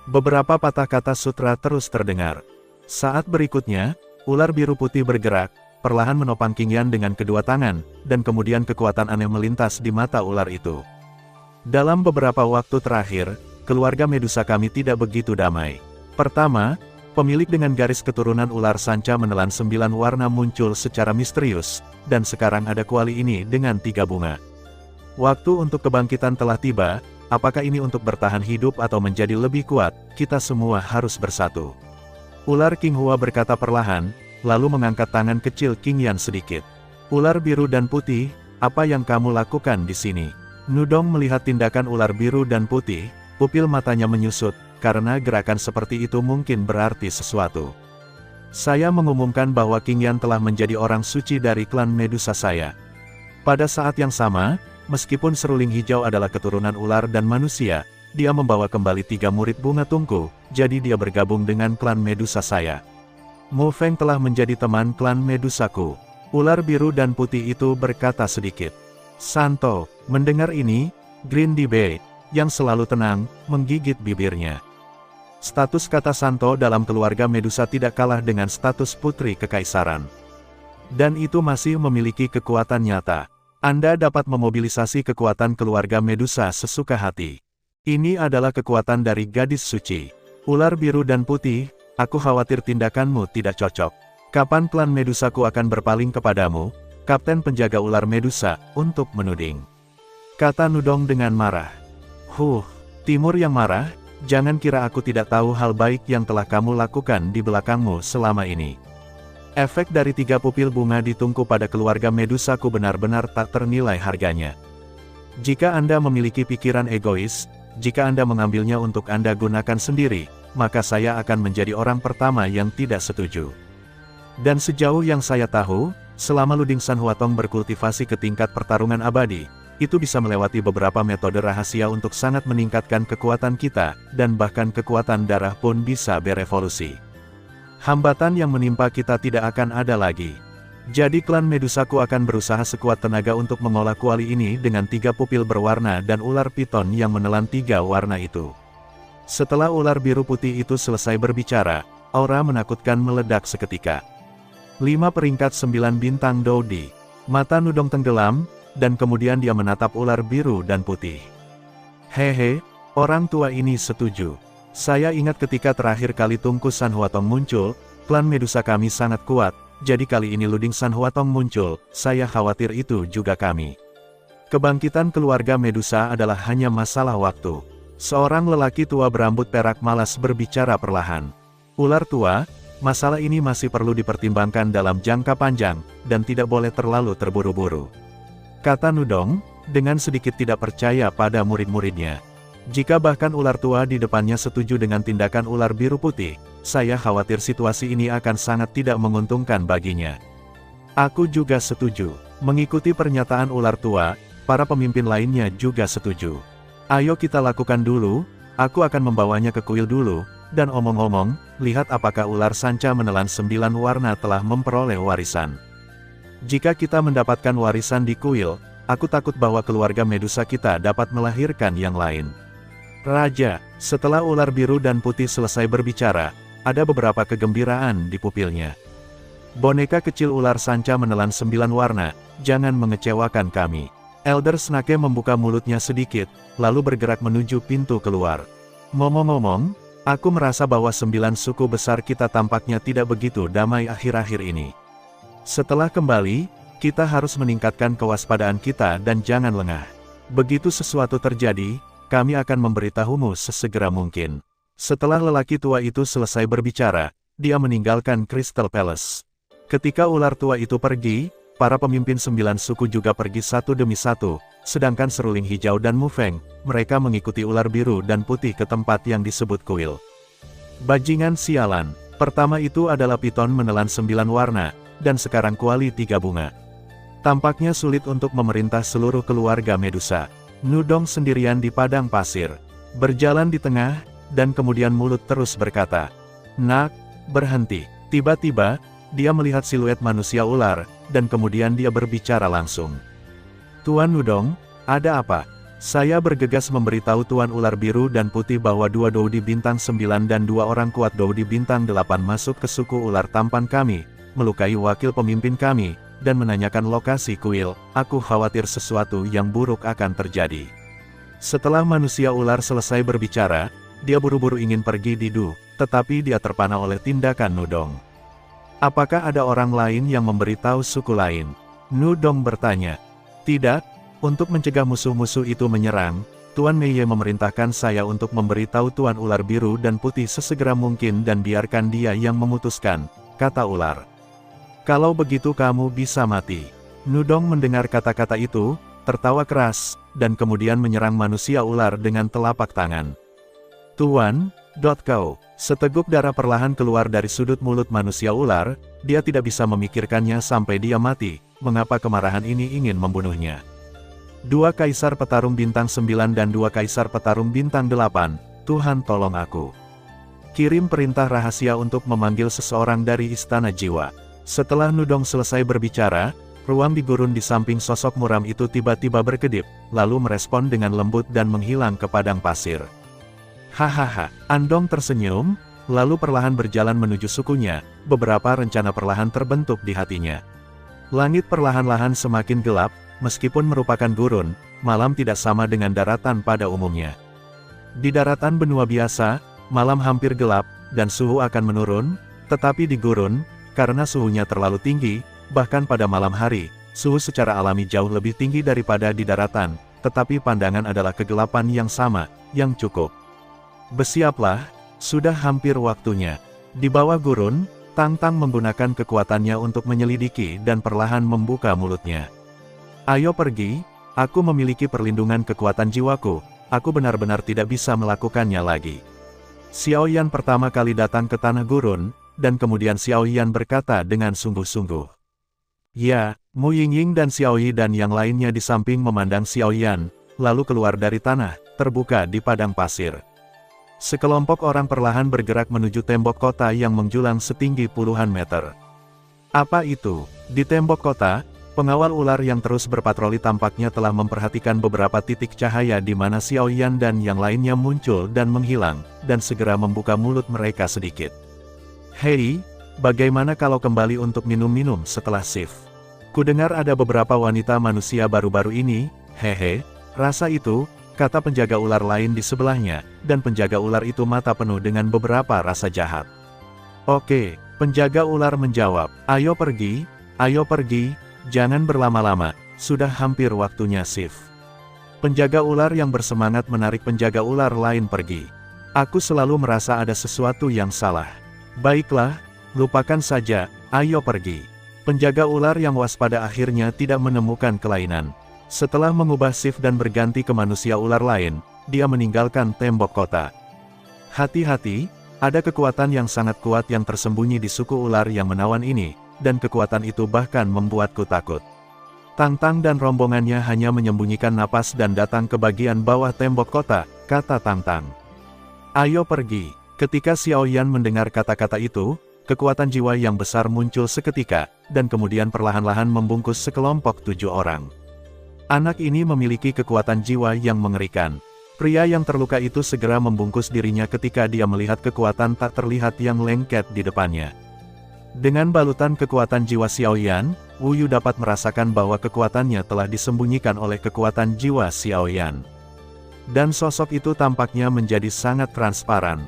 Beberapa patah kata sutra terus terdengar. Saat berikutnya, ular biru putih bergerak, perlahan menopang Qingyan dengan kedua tangan, dan kemudian kekuatan aneh melintas di mata ular itu. Dalam beberapa waktu terakhir, keluarga Medusa kami tidak begitu damai. Pertama, pemilik dengan garis keturunan ular sanca menelan 9 warna muncul secara misterius, dan sekarang ada kuali ini dengan 3 bunga. Waktu untuk kebangkitan telah tiba, apakah ini untuk bertahan hidup atau menjadi lebih kuat, kita semua harus bersatu. Ular Qinghua berkata perlahan, lalu mengangkat tangan kecil Qingyan sedikit. Ular biru dan putih, apa yang kamu lakukan di sini? Nudong melihat tindakan ular biru dan putih, pupil matanya menyusut, karena gerakan seperti itu mungkin berarti sesuatu. Saya mengumumkan bahwa Qingyan telah menjadi orang suci dari klan Medusa saya. Pada saat yang sama, meskipun seruling hijau adalah keturunan ular dan manusia, dia membawa kembali 3 murid bunga tungku, jadi dia bergabung dengan klan Medusa saya. Mu Feng telah menjadi teman klan Medusaku. Ular biru dan putih itu berkata sedikit. Santo, mendengar ini, Green Bay, yang selalu tenang, menggigit bibirnya. Status kata Santo dalam keluarga Medusa tidak kalah dengan status putri kekaisaran. Dan itu masih memiliki kekuatan nyata. Anda dapat memobilisasi kekuatan keluarga Medusa sesuka hati. Ini adalah kekuatan dari gadis suci. Ular biru dan putih, aku khawatir tindakanmu tidak cocok. Kapan klan Medusaku akan berpaling kepadamu, Kapten penjaga ular Medusa, untuk menuding? Kata Nudong dengan marah. Timur yang marah, Jangan kira aku tidak tahu hal baik yang telah kamu lakukan di belakangmu selama ini. Efek dari 3 pupil bunga di tungku pada keluarga Medusaku benar-benar tak ternilai harganya. Jika Anda memiliki pikiran egois, jika Anda mengambilnya untuk Anda gunakan sendiri, maka saya akan menjadi orang pertama yang tidak setuju. Dan sejauh yang saya tahu, selama Luding Sanhuatong berkultivasi ke tingkat pertarungan abadi, itu bisa melewati beberapa metode rahasia untuk sangat meningkatkan kekuatan kita, dan bahkan kekuatan darah pun bisa berevolusi. Hambatan yang menimpa kita tidak akan ada lagi. Jadi klan Medusaku akan berusaha sekuat tenaga untuk mengolah kuali ini dengan 3 pupil berwarna dan ular piton yang menelan 3 warna itu. Setelah ular biru putih itu selesai berbicara, aura menakutkan meledak seketika. 5 peringkat 9 bintang Dodi. Mata Nudong tenggelam, dan kemudian dia menatap ular biru dan putih. Hehe, orang tua ini setuju. Saya ingat ketika terakhir kali Tungku Sanhuatong muncul, klan Medusa kami sangat kuat, jadi kali ini Luding Sanhuatong muncul, saya khawatir itu juga kami. Kebangkitan keluarga Medusa adalah hanya masalah waktu. Seorang lelaki tua berambut perak malas berbicara perlahan. Ular tua, masalah ini masih perlu dipertimbangkan dalam jangka panjang, dan tidak boleh terlalu terburu-buru. Kata Nudong, dengan sedikit tidak percaya pada murid-muridnya. Jika bahkan ular tua di depannya setuju dengan tindakan ular biru putih, saya khawatir situasi ini akan sangat tidak menguntungkan baginya. Aku juga setuju. Mengikuti pernyataan ular tua, para pemimpin lainnya juga setuju. Ayo kita lakukan dulu, aku akan membawanya ke kuil dulu, dan omong-omong, lihat apakah ular sanca menelan 9 warna telah memperoleh warisan. Jika kita mendapatkan warisan di kuil, aku takut bahwa keluarga Medusa kita dapat melahirkan yang lain. Raja, setelah ular biru dan putih selesai berbicara, ada beberapa kegembiraan di pupilnya. Boneka kecil ular sanca menelan 9 warna, jangan mengecewakan kami. Elder Snake membuka mulutnya sedikit, lalu bergerak menuju pintu keluar. Ngomong-ngomong, aku merasa bahwa 9 suku besar kita tampaknya tidak begitu damai akhir-akhir ini. Setelah kembali, kita harus meningkatkan kewaspadaan kita dan jangan lengah. Begitu sesuatu terjadi, kami akan memberitahumu sesegera mungkin. Setelah lelaki tua itu selesai berbicara, dia meninggalkan Crystal Palace. Ketika ular tua itu pergi, para pemimpin 9 suku juga pergi satu demi satu, sedangkan seruling hijau dan Mufeng, mereka mengikuti ular biru dan putih ke tempat yang disebut kuil. Bajingan sialan, pertama itu adalah piton menelan 9 warna, dan sekarang kuali 3 bunga. Tampaknya sulit untuk memerintah seluruh keluarga Medusa. Nudong sendirian di padang pasir, berjalan di tengah, dan kemudian mulut terus berkata, "Nak, berhenti." Tiba-tiba, dia melihat siluet manusia ular, dan kemudian dia berbicara langsung. "Tuan Nudong, ada apa?" Saya bergegas memberitahu Tuan Ular Biru dan Putih bahwa 2 Doudi Bintang 9 dan 2 orang kuat Doudi Bintang 8 masuk ke suku ular tampan kami, melukai wakil pemimpin kami, dan menanyakan lokasi kuil. Aku khawatir sesuatu yang buruk akan terjadi. Setelah manusia ular selesai berbicara, dia buru-buru ingin pergi di Du, tetapi dia terpana oleh tindakan Nudong. "Apakah ada orang lain yang memberitahu suku lain?" Nudong bertanya. "Tidak, untuk mencegah musuh-musuh itu menyerang, Tuan Meiye memerintahkan saya untuk memberitahu Tuan Ular Biru dan Putih sesegera mungkin dan biarkan dia yang memutuskan," kata ular. "Kalau begitu kamu bisa mati." Nudong mendengar kata-kata itu, tertawa keras, dan kemudian menyerang manusia ular dengan telapak tangan. "Tuan, kau." Seteguk darah perlahan keluar dari sudut mulut manusia ular, dia tidak bisa memikirkannya sampai dia mati, mengapa kemarahan ini ingin membunuhnya. 2 kaisar petarung bintang 9 dan 2 kaisar petarung bintang 8, Tuhan tolong aku. Kirim perintah rahasia untuk memanggil seseorang dari Istana Jiwa. Setelah Nudong selesai berbicara, ruang di gurun di samping sosok muram itu tiba-tiba berkedip, lalu merespon dengan lembut dan menghilang ke padang pasir. Hahaha, Andong tersenyum, lalu perlahan berjalan menuju sukunya, beberapa rencana perlahan terbentuk di hatinya. Langit perlahan-lahan semakin gelap, meskipun merupakan gurun, malam tidak sama dengan daratan pada umumnya. Di daratan benua biasa, malam hampir gelap, dan suhu akan menurun, tetapi di gurun, karena suhunya terlalu tinggi, bahkan pada malam hari, suhu secara alami jauh lebih tinggi daripada di daratan, tetapi pandangan adalah kegelapan yang sama, yang cukup Bersiaplah, sudah hampir waktunya. Di bawah gurun, Tang Tang menggunakan kekuatannya untuk menyelidiki dan perlahan membuka mulutnya. Ayo pergi, aku memiliki perlindungan kekuatan jiwaku, aku benar-benar tidak bisa melakukannya lagi. Xiao Yan pertama kali datang ke tanah gurun, dan kemudian Xiao Yan berkata dengan sungguh-sungguh. Ya, Mu Yingying dan Xiao Yi dan yang lainnya di samping memandang Xiao Yan, lalu keluar dari tanah, terbuka di padang pasir. Sekelompok orang perlahan bergerak menuju tembok kota yang menjulang setinggi puluhan meter. Apa itu? Di tembok kota, pengawal ular yang terus berpatroli tampaknya telah memperhatikan beberapa titik cahaya di mana Xiao Yan dan yang lainnya muncul dan menghilang, dan segera membuka mulut mereka sedikit. Hei, bagaimana kalau kembali untuk minum-minum setelah shift? Kudengar ada beberapa wanita manusia baru-baru ini, hehe, rasa itu, kata penjaga ular lain di sebelahnya, dan penjaga ular itu mata penuh dengan beberapa rasa jahat. Oke, penjaga ular menjawab, ayo pergi, jangan berlama-lama, sudah hampir waktunya shift. Penjaga ular yang bersemangat menarik penjaga ular lain pergi. Aku selalu merasa ada sesuatu yang salah. Baiklah, lupakan saja, ayo pergi. Penjaga ular yang waspada akhirnya tidak menemukan kelainan. Setelah mengubah shift dan berganti ke manusia ular lain, dia meninggalkan tembok kota. Hati-hati, ada kekuatan yang sangat kuat yang tersembunyi di suku ular yang menawan ini, dan kekuatan itu bahkan membuatku takut. Tang Tang dan rombongannya hanya menyembunyikan napas dan datang ke bagian bawah tembok kota, kata Tang Tang. Ayo pergi. Ketika Xiao Yan mendengar kata-kata itu, kekuatan jiwa yang besar muncul seketika, dan kemudian perlahan-lahan membungkus sekelompok 7 orang. Anak ini memiliki kekuatan jiwa yang mengerikan. Pria yang terluka itu segera membungkus dirinya ketika dia melihat kekuatan tak terlihat yang lengket di depannya. Dengan balutan kekuatan jiwa Xiao Yan, Wu Yu dapat merasakan bahwa kekuatannya telah disembunyikan oleh kekuatan jiwa Xiao Yan. Dan sosok itu tampaknya menjadi sangat transparan.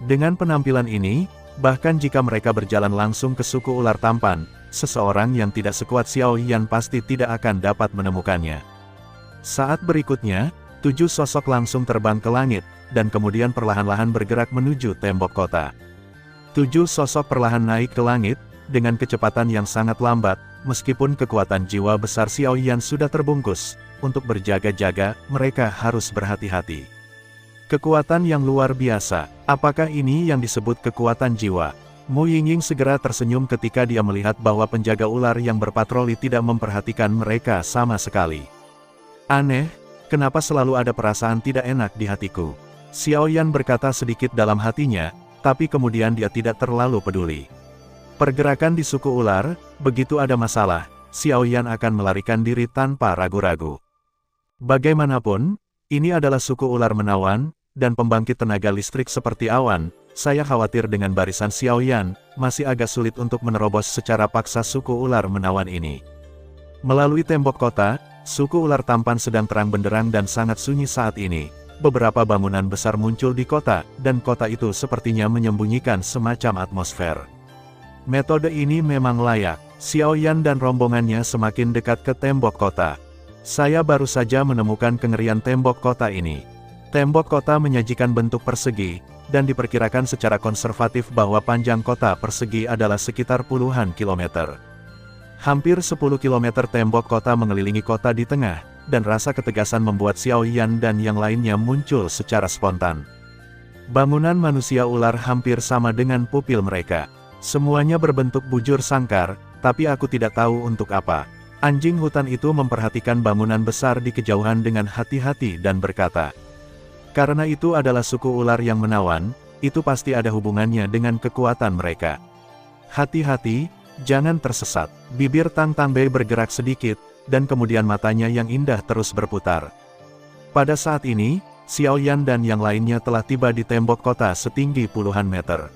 Dengan penampilan ini, bahkan jika mereka berjalan langsung ke suku ular tampan, seseorang yang tidak sekuat Xiao Yan pasti tidak akan dapat menemukannya. Saat berikutnya, 7 sosok langsung terbang ke langit, dan kemudian perlahan-lahan bergerak menuju tembok kota. 7 sosok perlahan naik ke langit, dengan kecepatan yang sangat lambat, meskipun kekuatan jiwa besar Xiao Yan sudah terbungkus. Untuk berjaga-jaga, mereka harus berhati-hati. Kekuatan yang luar biasa, apakah ini yang disebut kekuatan jiwa? Mu Yingying segera tersenyum ketika dia melihat bahwa penjaga ular yang berpatroli tidak memperhatikan mereka sama sekali. Aneh, kenapa selalu ada perasaan tidak enak di hatiku? Xiao Yan berkata sedikit dalam hatinya, tapi kemudian dia tidak terlalu peduli. Pergerakan di suku ular, begitu ada masalah, Xiao Yan akan melarikan diri tanpa ragu-ragu. Bagaimanapun, ini adalah suku ular menawan, dan pembangkit tenaga listrik seperti awan. Saya khawatir dengan barisan Xiao Yan, masih agak sulit untuk menerobos secara paksa suku ular menawan ini. Melalui tembok kota, suku ular tampan sedang terang benderang dan sangat sunyi saat ini. Beberapa bangunan besar muncul di kota, dan kota itu sepertinya menyembunyikan semacam atmosfer. Metode ini memang layak. Xiao Yan dan rombongannya semakin dekat ke tembok kota. Saya baru saja menemukan kengerian tembok kota ini. Tembok kota menyajikan bentuk persegi, dan diperkirakan secara konservatif bahwa panjang kota persegi adalah sekitar puluhan kilometer. Hampir 10 kilometer tembok kota mengelilingi kota di tengah, dan rasa ketegasan membuat Xiao Yan dan yang lainnya muncul secara spontan. Bangunan manusia ular hampir sama dengan pupil mereka. Semuanya berbentuk bujur sangkar, tapi aku tidak tahu untuk apa. Anjing hutan itu memperhatikan bangunan besar di kejauhan dengan hati-hati dan berkata, karena itu adalah suku ular yang menawan, itu pasti ada hubungannya dengan kekuatan mereka. Hati-hati, jangan tersesat. Bibir Tang Tang Bei bergerak sedikit, dan kemudian matanya yang indah terus berputar. Pada saat ini, Xiao Yan dan yang lainnya telah tiba di tembok kota setinggi puluhan meter.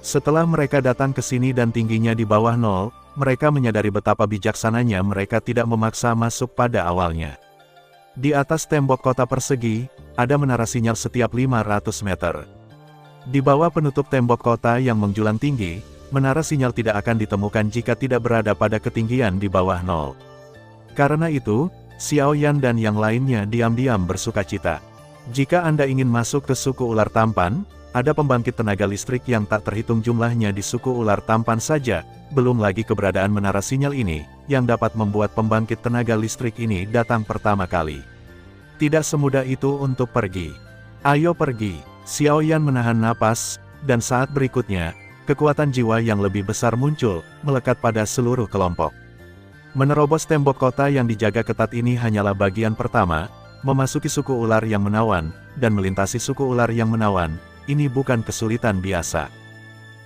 Setelah mereka datang ke sini dan tingginya di bawah nol, mereka menyadari betapa bijaksananya mereka tidak memaksa masuk pada awalnya. Di atas tembok kota persegi, ada menara sinyal setiap 500 meter. Di bawah penutup tembok kota yang menjulang tinggi, menara sinyal tidak akan ditemukan jika tidak berada pada ketinggian di bawah nol. Karena itu, Xiao Yan dan yang lainnya diam-diam bersukacita. Jika Anda ingin masuk ke suku ular tampan, ada pembangkit tenaga listrik yang tak terhitung jumlahnya di suku ular tampan saja, belum lagi keberadaan menara sinyal ini, yang dapat membuat pembangkit tenaga listrik ini datang pertama kali. Tidak semudah itu untuk pergi. Ayo pergi. Xiao Yan menahan napas, dan saat berikutnya, kekuatan jiwa yang lebih besar muncul, melekat pada seluruh kelompok. Menerobos tembok kota yang dijaga ketat ini hanyalah bagian pertama, memasuki suku ular yang menawan, dan melintasi suku ular yang menawan, ini bukan kesulitan biasa.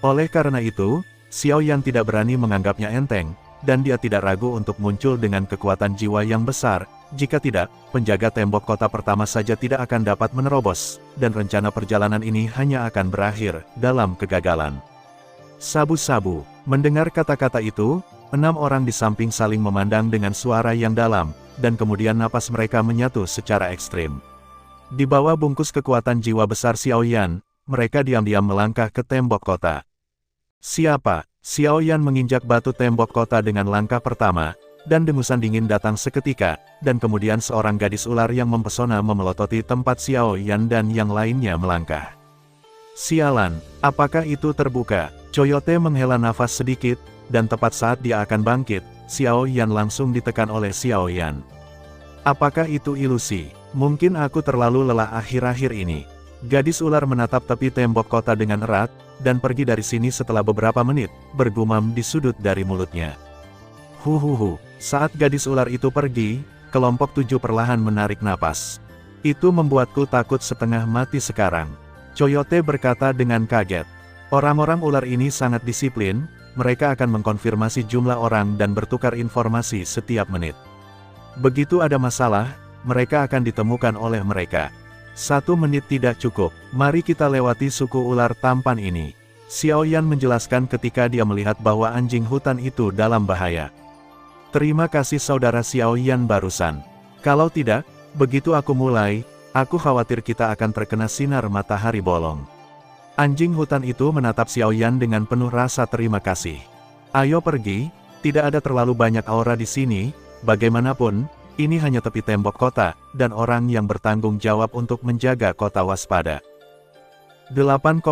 Oleh karena itu, Xiao Yan tidak berani menganggapnya enteng, dan dia tidak ragu untuk muncul dengan kekuatan jiwa yang besar. Jika tidak, penjaga tembok kota pertama saja tidak akan dapat menerobos, dan rencana perjalanan ini hanya akan berakhir dalam kegagalan. Sabu-sabu. Mendengar kata-kata itu, 6 orang di samping saling memandang dengan suara yang dalam, dan kemudian napas mereka menyatu secara ekstrim. Di bawah bungkus kekuatan jiwa besar Xiao Yan, mereka diam-diam melangkah ke tembok kota. Siapa? Xiao Yan menginjak batu tembok kota dengan langkah pertama, dan dengusan dingin datang seketika, dan kemudian seorang gadis ular yang mempesona memelototi tempat Xiao Yan dan yang lainnya melangkah. Sialan, apakah itu terbuka? Coyote menghela nafas sedikit, dan tepat saat dia akan bangkit, Xiao Yan langsung ditekan oleh Xiao Yan. Apakah itu ilusi? Mungkin aku terlalu lelah akhir-akhir ini. Gadis ular menatap tepi tembok kota dengan erat, dan pergi dari sini setelah beberapa menit, bergumam di sudut dari mulutnya. Huhuhu, saat gadis ular itu pergi, kelompok 7 perlahan menarik napas. Itu membuatku takut setengah mati sekarang. Coyote berkata dengan kaget. Orang-orang ular ini sangat disiplin, mereka akan mengkonfirmasi jumlah orang dan bertukar informasi setiap menit. Begitu ada masalah, mereka akan ditemukan oleh mereka. 1 menit tidak cukup, mari kita lewati suku ular tampan ini. Xiao Yan menjelaskan ketika dia melihat bahwa anjing hutan itu dalam bahaya. Terima kasih saudara Xiao Yan barusan. Kalau tidak, begitu aku mulai, aku khawatir kita akan terkena sinar matahari bolong. Anjing hutan itu menatap Xiao Yan dengan penuh rasa terima kasih. Ayo pergi, tidak ada terlalu banyak aura di sini, bagaimanapun, ini hanya tepi tembok kota, dan orang yang bertanggung jawab untuk menjaga kota waspada. 8,1,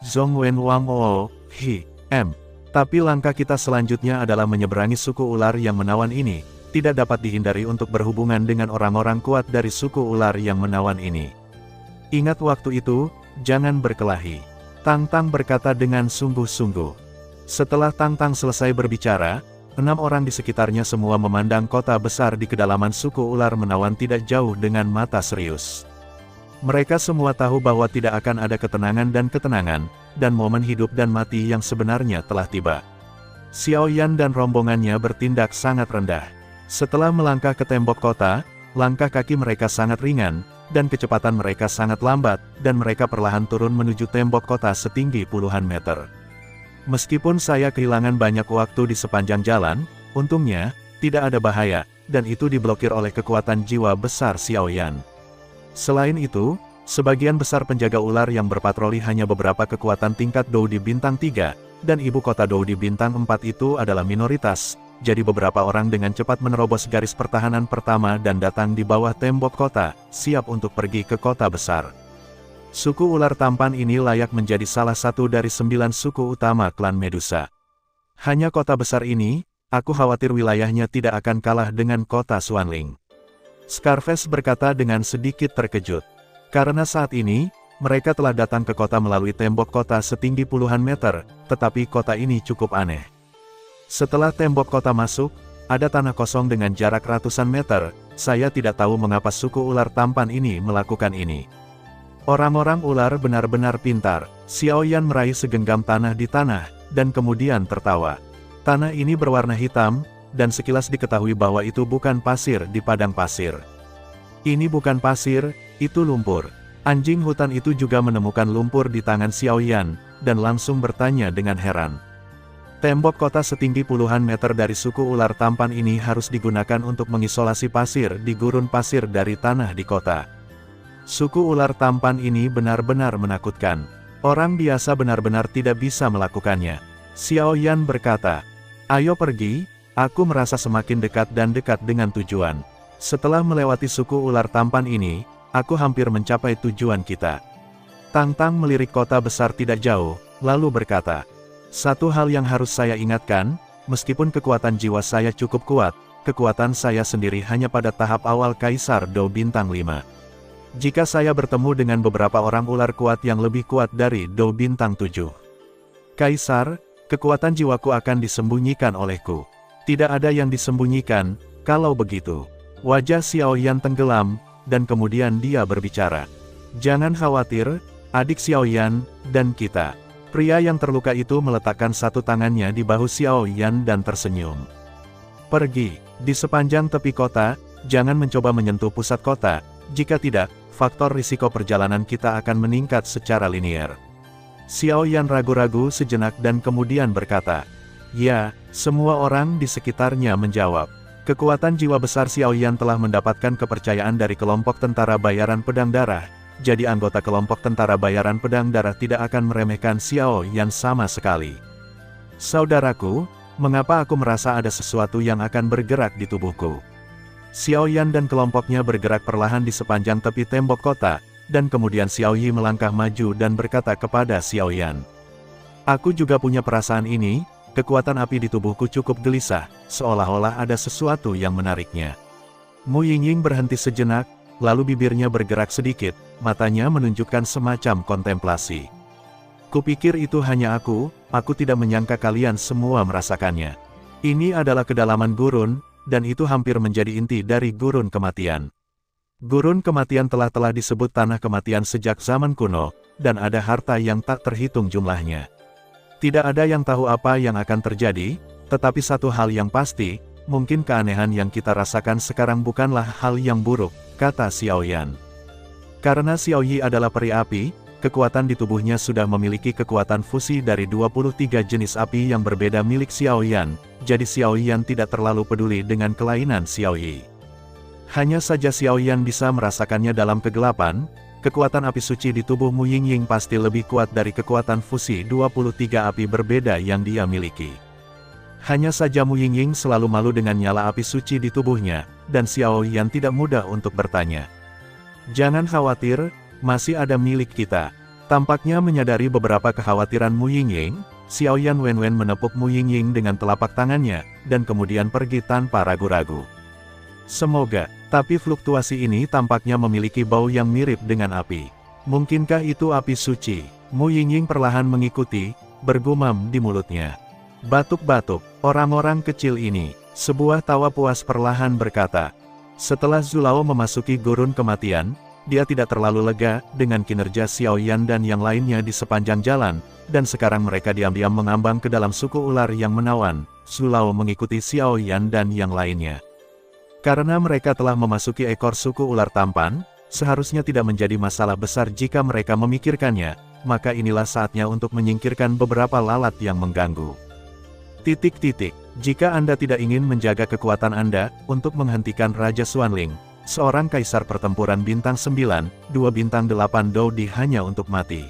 Zhong Wen Wang O, Hi, M. Tapi langkah kita selanjutnya adalah menyeberangi suku ular yang menawan ini, tidak dapat dihindari untuk berhubungan dengan orang-orang kuat dari suku ular yang menawan ini. Ingat waktu itu, jangan berkelahi. Tang Tang berkata dengan sungguh-sungguh. Setelah Tang Tang selesai berbicara, 6 orang di sekitarnya semua memandang kota besar di kedalaman suku ular menawan tidak jauh dengan mata serius. Mereka semua tahu bahwa tidak akan ada ketenangan dan momen hidup dan mati yang sebenarnya telah tiba. Xiao Yan dan rombongannya bertindak sangat rendah. Setelah melangkah ke tembok kota, langkah kaki mereka sangat ringan, dan kecepatan mereka sangat lambat, dan mereka perlahan turun menuju tembok kota setinggi puluhan meter. Meskipun saya kehilangan banyak waktu di sepanjang jalan, untungnya, tidak ada bahaya, dan itu diblokir oleh kekuatan jiwa besar Xiao Yan. Selain itu, sebagian besar penjaga ular yang berpatroli hanya beberapa kekuatan tingkat Dou di bintang 3, dan ibu kota Dou di bintang 4 itu adalah minoritas, jadi beberapa orang dengan cepat menerobos garis pertahanan pertama dan datang di bawah tembok kota, siap untuk pergi ke kota besar. Suku ular tampan ini layak menjadi salah satu dari 9 suku utama klan Medusa. Hanya kota besar ini, aku khawatir wilayahnya tidak akan kalah dengan kota Xuanling. Scarface berkata dengan sedikit terkejut. Karena saat ini, mereka telah datang ke kota melalui tembok kota setinggi puluhan meter, tetapi kota ini cukup aneh. Setelah tembok kota masuk, ada tanah kosong dengan jarak ratusan meter, saya tidak tahu mengapa suku ular tampan ini melakukan ini. Orang-orang ular benar-benar pintar. Xiao Yan meraih segenggam tanah di tanah, dan kemudian tertawa. Tanah ini berwarna hitam, dan sekilas diketahui bahwa itu bukan pasir di padang pasir. Ini bukan pasir, itu lumpur. Anjing hutan itu juga menemukan lumpur di tangan Xiao Yan, dan langsung bertanya dengan heran. Tembok kota setinggi puluhan meter dari suku ular tampan ini harus digunakan untuk mengisolasi pasir di gurun pasir dari tanah di kota. Suku ular tampan ini benar-benar menakutkan. Orang biasa benar-benar tidak bisa melakukannya. Xiao Yan berkata, ayo pergi. Aku merasa semakin dekat dan dekat dengan tujuan. Setelah melewati suku ular tampan ini, aku hampir mencapai tujuan kita. Tang Tang melirik kota besar tidak jauh, lalu berkata, satu hal yang harus saya ingatkan, meskipun kekuatan jiwa saya cukup kuat, kekuatan saya sendiri hanya pada tahap awal Kaisar Dou Bintang 5. Jika saya bertemu dengan beberapa orang ular kuat yang lebih kuat dari Dou Bintang 7. Kaisar, kekuatan jiwaku akan disembunyikan olehku. Tidak ada yang disembunyikan, kalau begitu. Wajah Xiao Yan tenggelam, dan kemudian dia berbicara. Jangan khawatir, adik Xiao Yan, dan kita. Pria yang terluka itu meletakkan satu tangannya di bahu Xiao Yan dan tersenyum. Pergi, di sepanjang tepi kota, jangan mencoba menyentuh pusat kota, jika tidak, faktor risiko perjalanan kita akan meningkat secara linier. Xiao Yan ragu-ragu sejenak dan kemudian berkata, ya, semua orang di sekitarnya menjawab. Kekuatan jiwa besar Xiao Yan telah mendapatkan kepercayaan dari kelompok tentara bayaran pedang darah, jadi anggota kelompok tentara bayaran pedang darah tidak akan meremehkan Xiao Yan sama sekali. Saudaraku, mengapa aku merasa ada sesuatu yang akan bergerak di tubuhku? Xiao Yan dan kelompoknya bergerak perlahan di sepanjang tepi tembok kota, dan kemudian Xiao Yi melangkah maju dan berkata kepada Xiao Yan. Aku juga punya perasaan ini, kekuatan api di tubuhku cukup gelisah, seolah-olah ada sesuatu yang menariknya. Mu Yingying berhenti sejenak, lalu bibirnya bergerak sedikit, matanya menunjukkan semacam kontemplasi. Kupikir itu hanya aku tidak menyangka kalian semua merasakannya. Ini adalah kedalaman gurun, dan itu hampir menjadi inti dari gurun kematian. Gurun kematian telah disebut tanah kematian sejak zaman kuno, dan ada harta yang tak terhitung jumlahnya. Tidak ada yang tahu apa yang akan terjadi, tetapi satu hal yang pasti, mungkin keanehan yang kita rasakan sekarang bukanlah hal yang buruk, kata Xiao Yan. Karena Xiao Yi adalah peri api, kekuatan di tubuhnya sudah memiliki kekuatan fusi dari 23 jenis api yang berbeda milik Xiao Yan, jadi Xiao Yan tidak terlalu peduli dengan kelainan Xiao Yi. Hanya saja Xiao Yan bisa merasakannya dalam kegelapan, kekuatan api suci di tubuh Mu Yingying pasti lebih kuat dari kekuatan fusi 23 api berbeda yang dia miliki. Hanya saja Mu Yingying selalu malu dengan nyala api suci di tubuhnya, dan Xiao Yan tidak mudah untuk bertanya. Jangan khawatir, masih ada milik kita. Tampaknya menyadari beberapa kekhawatiran Mu Yingying, Xiao Yan Wenwen menepuk Mu Yingying dengan telapak tangannya, dan kemudian pergi tanpa ragu-ragu. Semoga, tapi fluktuasi ini tampaknya memiliki bau yang mirip dengan api. Mungkinkah itu api suci? Mu Yingying perlahan mengikuti, bergumam di mulutnya. Batuk-batuk, orang-orang kecil ini. Sebuah tawa puas perlahan berkata. Setelah Zulao memasuki gurun kematian, dia tidak terlalu lega dengan kinerja Xiao Yan dan yang lainnya di sepanjang jalan, dan sekarang mereka diam-diam mengambang ke dalam suku ular yang menawan. Zulao mengikuti Xiao Yan dan yang lainnya. Karena mereka telah memasuki ekor suku ular tampan, seharusnya tidak menjadi masalah besar jika mereka memikirkannya, maka inilah saatnya untuk menyingkirkan beberapa lalat yang mengganggu. Jika Anda tidak ingin menjaga kekuatan Anda, untuk menghentikan Raja Xuanling, seorang kaisar pertempuran bintang 9, 2 bintang 8 Dou Di hanya untuk mati.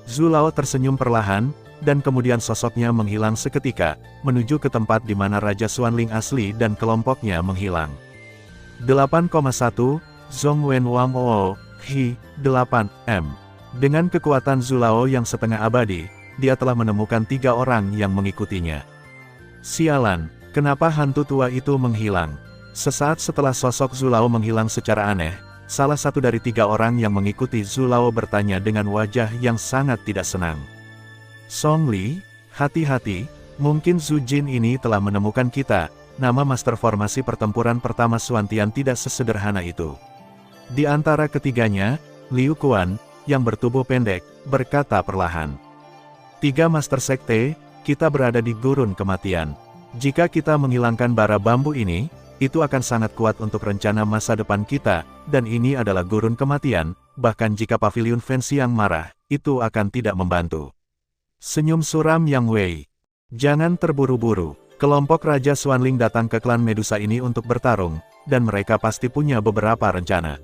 Zulao tersenyum perlahan, dan kemudian sosoknya menghilang seketika, menuju ke tempat di mana Raja Xuanling asli dan kelompoknya menghilang. 8,1, Zhong Wen Wang Oo, Hi, 8M. Dengan kekuatan Zulao yang setengah abadi, dia telah menemukan 3 orang yang mengikutinya. Sialan, kenapa hantu tua itu menghilang? Sesaat setelah sosok Zulao menghilang secara aneh, salah satu dari 3 orang yang mengikuti Zulao bertanya dengan wajah yang sangat tidak senang. Song Li, hati-hati, mungkin Zhu Jin ini telah menemukan kita, nama master formasi pertempuran pertama Xuantian tidak sesederhana itu. Di antara ketiganya, Liu Quan, yang bertubuh pendek, berkata perlahan. 3 master sekte, kita berada di gurun kematian. Jika kita menghilangkan bara bambu ini, itu akan sangat kuat untuk rencana masa depan kita, dan ini adalah gurun kematian, bahkan jika pavilion Fancy yang marah, itu akan tidak membantu. Senyum suram Yang Wei. Jangan terburu-buru. Kelompok Raja Xuanling datang ke klan Medusa ini untuk bertarung, dan mereka pasti punya beberapa rencana.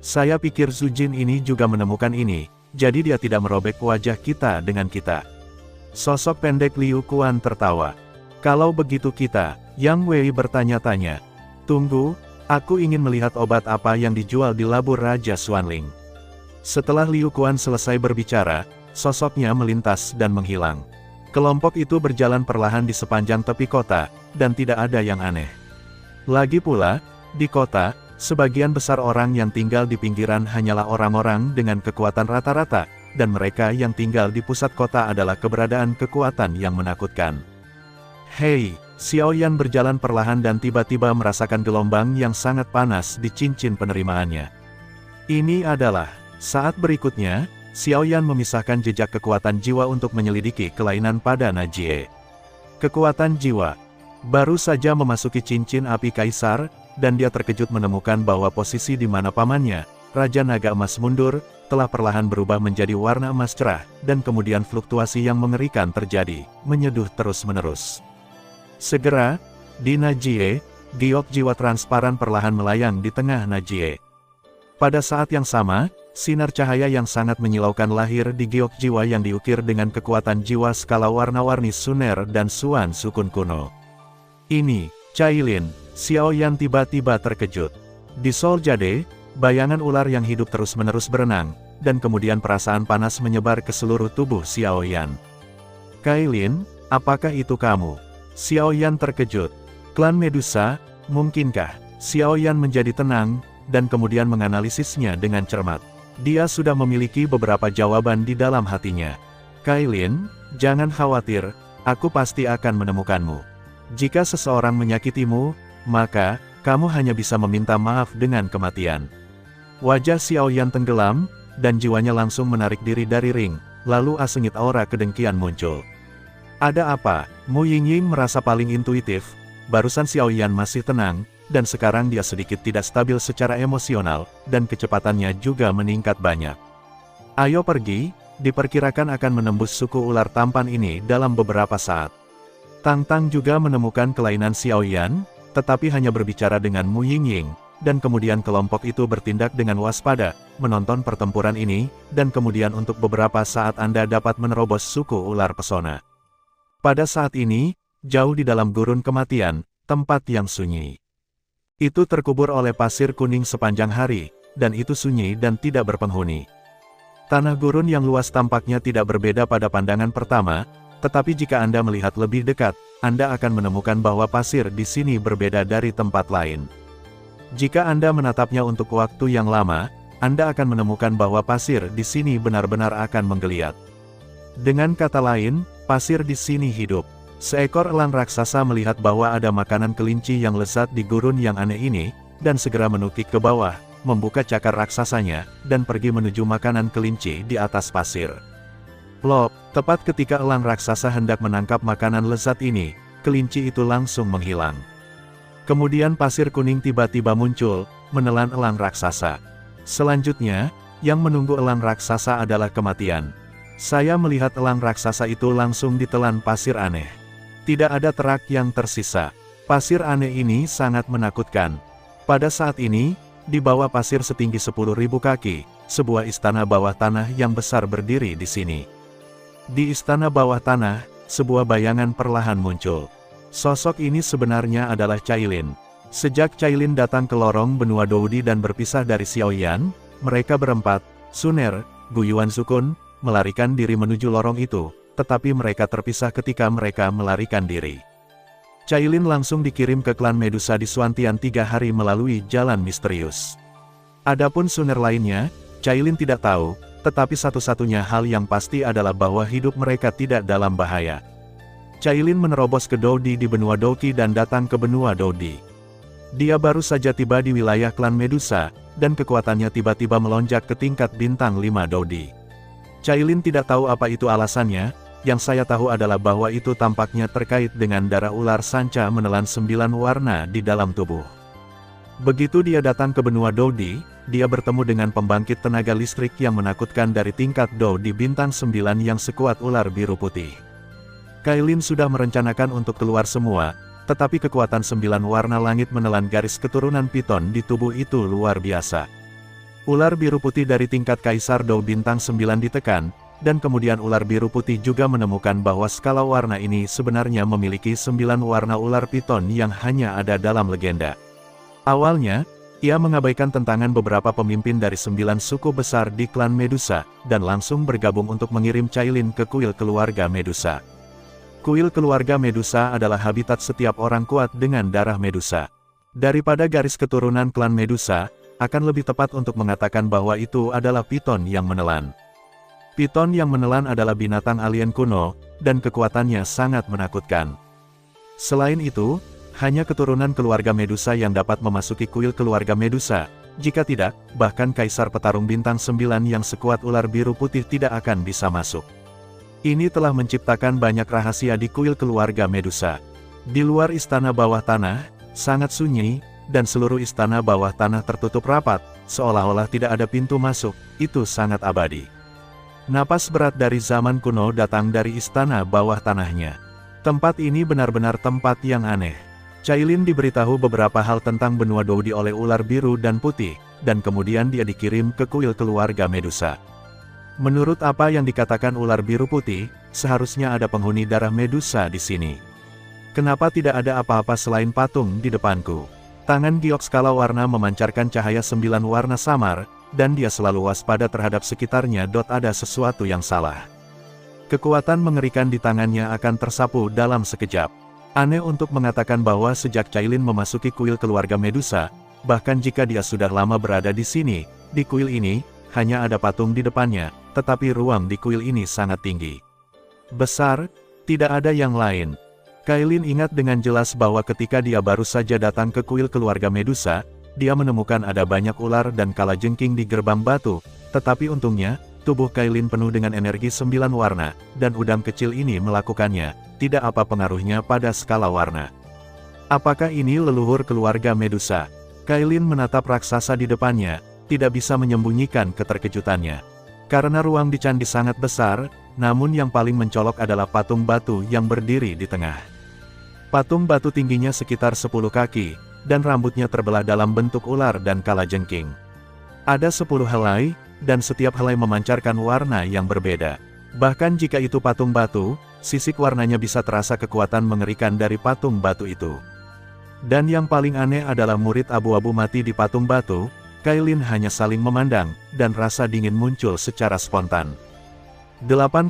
Saya pikir Zhu Jin ini juga menemukan ini, jadi dia tidak merobek wajah kita dengan kita. Sosok pendek Liu Quan tertawa. Kalau begitu kita, Yang Wei bertanya-tanya. Tunggu, Aku ingin melihat obat apa yang dijual di labur Raja Xuanling. Setelah Liu Quan selesai berbicara, sosoknya melintas dan menghilang. Kelompok itu berjalan perlahan di sepanjang tepi kota, dan tidak ada yang aneh. Lagi pula, di kota, sebagian besar orang yang tinggal di pinggiran hanyalah orang-orang dengan kekuatan rata-rata, dan mereka yang tinggal di pusat kota adalah keberadaan kekuatan yang menakutkan. Hei, Xiao Yan berjalan perlahan dan tiba-tiba merasakan gelombang yang sangat panas di cincin penerimaannya. Ini adalah saat berikutnya, Xiao Yan memisahkan jejak kekuatan jiwa untuk menyelidiki kelainan pada Najie. Kekuatan jiwa. Baru saja memasuki cincin api kaisar, dan dia terkejut menemukan bahwa posisi di mana pamannya, Raja Naga Emas mundur, telah perlahan berubah menjadi warna emas cerah, dan kemudian fluktuasi yang mengerikan terjadi, menyeduh terus-menerus. Segera, di Najie, giok jiwa transparan perlahan melayang di tengah Najie. Pada saat yang sama, sinar cahaya yang sangat menyilaukan lahir di giok jiwa yang diukir dengan kekuatan jiwa skala warna-warni Suner dan Suan Sukun kuno. Ini, Cailin. Xiao Yan tiba-tiba terkejut. Di Sol Jade, bayangan ular yang hidup terus-menerus berenang, dan kemudian perasaan panas menyebar ke seluruh tubuh Xiao Yan. Cailin, apakah itu kamu? Xiao Yan terkejut. Klan Medusa, mungkinkah? Xiao Yan menjadi tenang, dan kemudian menganalisisnya dengan cermat. Dia sudah memiliki beberapa jawaban di dalam hatinya. Cailin, jangan khawatir, aku pasti akan menemukanmu. Jika seseorang menyakitimu, maka, kamu hanya bisa meminta maaf dengan kematian. Wajah Xiao Yan tenggelam, dan jiwanya langsung menarik diri dari ring, lalu asengit aura kedengkian muncul. Ada apa? Mu Yingying merasa paling intuitif, barusan Xiao Yan masih tenang, dan sekarang dia sedikit tidak stabil secara emosional, dan kecepatannya juga meningkat banyak. Ayo pergi, diperkirakan akan menembus suku ular tampan ini dalam beberapa saat. Tang Tang juga menemukan kelainan Xiao Yan, tetapi hanya berbicara dengan Mu Yingying, dan kemudian kelompok itu bertindak dengan waspada, menonton pertempuran ini, dan kemudian untuk beberapa saat Anda dapat menerobos suku ular pesona. Pada saat ini, jauh di dalam gurun kematian, tempat yang sunyi. Itu terkubur oleh pasir kuning sepanjang hari, dan itu sunyi dan tidak berpenghuni. Tanah gurun yang luas tampaknya tidak berbeda pada pandangan pertama, tetapi jika Anda melihat lebih dekat, Anda akan menemukan bahwa pasir di sini berbeda dari tempat lain. Jika Anda menatapnya untuk waktu yang lama, Anda akan menemukan bahwa pasir di sini benar-benar akan menggeliat. Dengan kata lain, pasir di sini hidup. Seekor elang raksasa melihat bahwa ada makanan kelinci yang lezat di gurun yang aneh ini, dan segera menukik ke bawah, membuka cakar raksasanya, dan pergi menuju makanan kelinci di atas pasir. Plop, tepat ketika elang raksasa hendak menangkap makanan lezat ini, kelinci itu langsung menghilang. Kemudian pasir kuning tiba-tiba muncul, menelan elang raksasa. Selanjutnya, yang menunggu elang raksasa adalah kematian. Saya melihat elang raksasa itu langsung ditelan pasir aneh. Tidak ada terak yang tersisa. Pasir aneh ini sangat menakutkan. Pada saat ini, di bawah pasir setinggi 10.000 kaki, sebuah istana bawah tanah yang besar berdiri di sini. Di istana bawah tanah, sebuah bayangan perlahan muncul. Sosok ini sebenarnya adalah Cailin. Sejak Cailin datang ke lorong benua Doudi dan berpisah dari Xiao Yan, mereka berempat, Suner, Guyuan Sukun, melarikan diri menuju lorong itu. Tetapi mereka terpisah ketika mereka melarikan diri. Cailin langsung dikirim ke klan Medusa di Suantian 3 hari melalui jalan misterius. Adapun Suner lainnya, Cailin tidak tahu, tetapi satu-satunya hal yang pasti adalah bahwa hidup mereka tidak dalam bahaya. Cailin menerobos ke Doudi di benua Douqi dan datang ke benua Doudi. Dia baru saja tiba di wilayah klan Medusa, dan kekuatannya tiba-tiba melonjak ke tingkat bintang 5 Doudi. Cailin tidak tahu apa itu alasannya, yang saya tahu adalah bahwa itu tampaknya terkait dengan darah ular sanca menelan 9 warna di dalam tubuh. Begitu dia datang ke benua Doudi, dia bertemu dengan pembangkit tenaga listrik yang menakutkan dari tingkat Do di bintang 9 yang sekuat ular biru putih. Cailin sudah merencanakan untuk keluar semua, tetapi kekuatan 9 warna langit menelan garis keturunan piton di tubuh itu luar biasa. Ular biru putih dari tingkat Kaisar Do bintang 9 ditekan, dan kemudian ular biru putih juga menemukan bahwa skala warna ini sebenarnya memiliki 9 warna ular piton yang hanya ada dalam legenda. Awalnya, ia mengabaikan tentangan beberapa pemimpin dari 9 suku besar di klan Medusa, dan langsung bergabung untuk mengirim Cailin ke kuil keluarga Medusa. Kuil keluarga Medusa adalah habitat setiap orang kuat dengan darah Medusa. Daripada garis keturunan klan Medusa, akan lebih tepat untuk mengatakan bahwa itu adalah piton yang menelan. Piton yang menelan adalah binatang alien kuno, dan kekuatannya sangat menakutkan. Selain itu, hanya keturunan keluarga Medusa yang dapat memasuki kuil keluarga Medusa. Jika tidak, bahkan Kaisar Petarung Bintang 9 yang sekuat ular biru putih tidak akan bisa masuk. Ini telah menciptakan banyak rahasia di kuil keluarga Medusa. Di luar istana bawah tanah, sangat sunyi, dan seluruh istana bawah tanah tertutup rapat, seolah-olah tidak ada pintu masuk. Itu sangat abadi. Napas berat dari zaman kuno datang dari istana bawah tanahnya. Tempat ini benar-benar tempat yang aneh. Cailin diberitahu beberapa hal tentang benua Doudi oleh ular biru dan putih, dan kemudian dia dikirim ke kuil keluarga Medusa. Menurut apa yang dikatakan ular biru putih, seharusnya ada penghuni darah Medusa di sini. Kenapa tidak ada apa-apa selain patung di depanku? Tangan giok skala warna memancarkan cahaya 9 warna samar, dan dia selalu waspada terhadap sekitarnya. Ada sesuatu yang salah. Kekuatan mengerikan di tangannya akan tersapu dalam sekejap. Aneh untuk mengatakan bahwa sejak Cailin memasuki kuil keluarga Medusa, bahkan jika dia sudah lama berada di sini, di kuil ini, hanya ada patung di depannya, tetapi ruang di kuil ini sangat tinggi. Besar, tidak ada yang lain. Cailin ingat dengan jelas bahwa ketika dia baru saja datang ke kuil keluarga Medusa, dia menemukan ada banyak ular dan kalajengking di gerbang batu, tetapi untungnya, tubuh Cailin penuh dengan energi 9 warna, dan udang kecil ini melakukannya. Tidak apa pengaruhnya pada skala warna. Apakah ini leluhur keluarga Medusa? Cailin menatap raksasa di depannya, tidak bisa menyembunyikan keterkejutannya. Karena ruang di candi sangat besar, namun yang paling mencolok adalah patung batu yang berdiri di tengah. Patung batu tingginya sekitar 10 kaki, dan rambutnya terbelah dalam bentuk ular dan kalajengking. Ada 10 helai, dan setiap helai memancarkan warna yang berbeda. Bahkan jika itu patung batu, sisik warnanya bisa terasa kekuatan mengerikan dari patung batu itu. Dan yang paling aneh adalah murid abu-abu mati di patung batu. Cailin hanya saling memandang, dan rasa dingin muncul secara spontan. 8,1,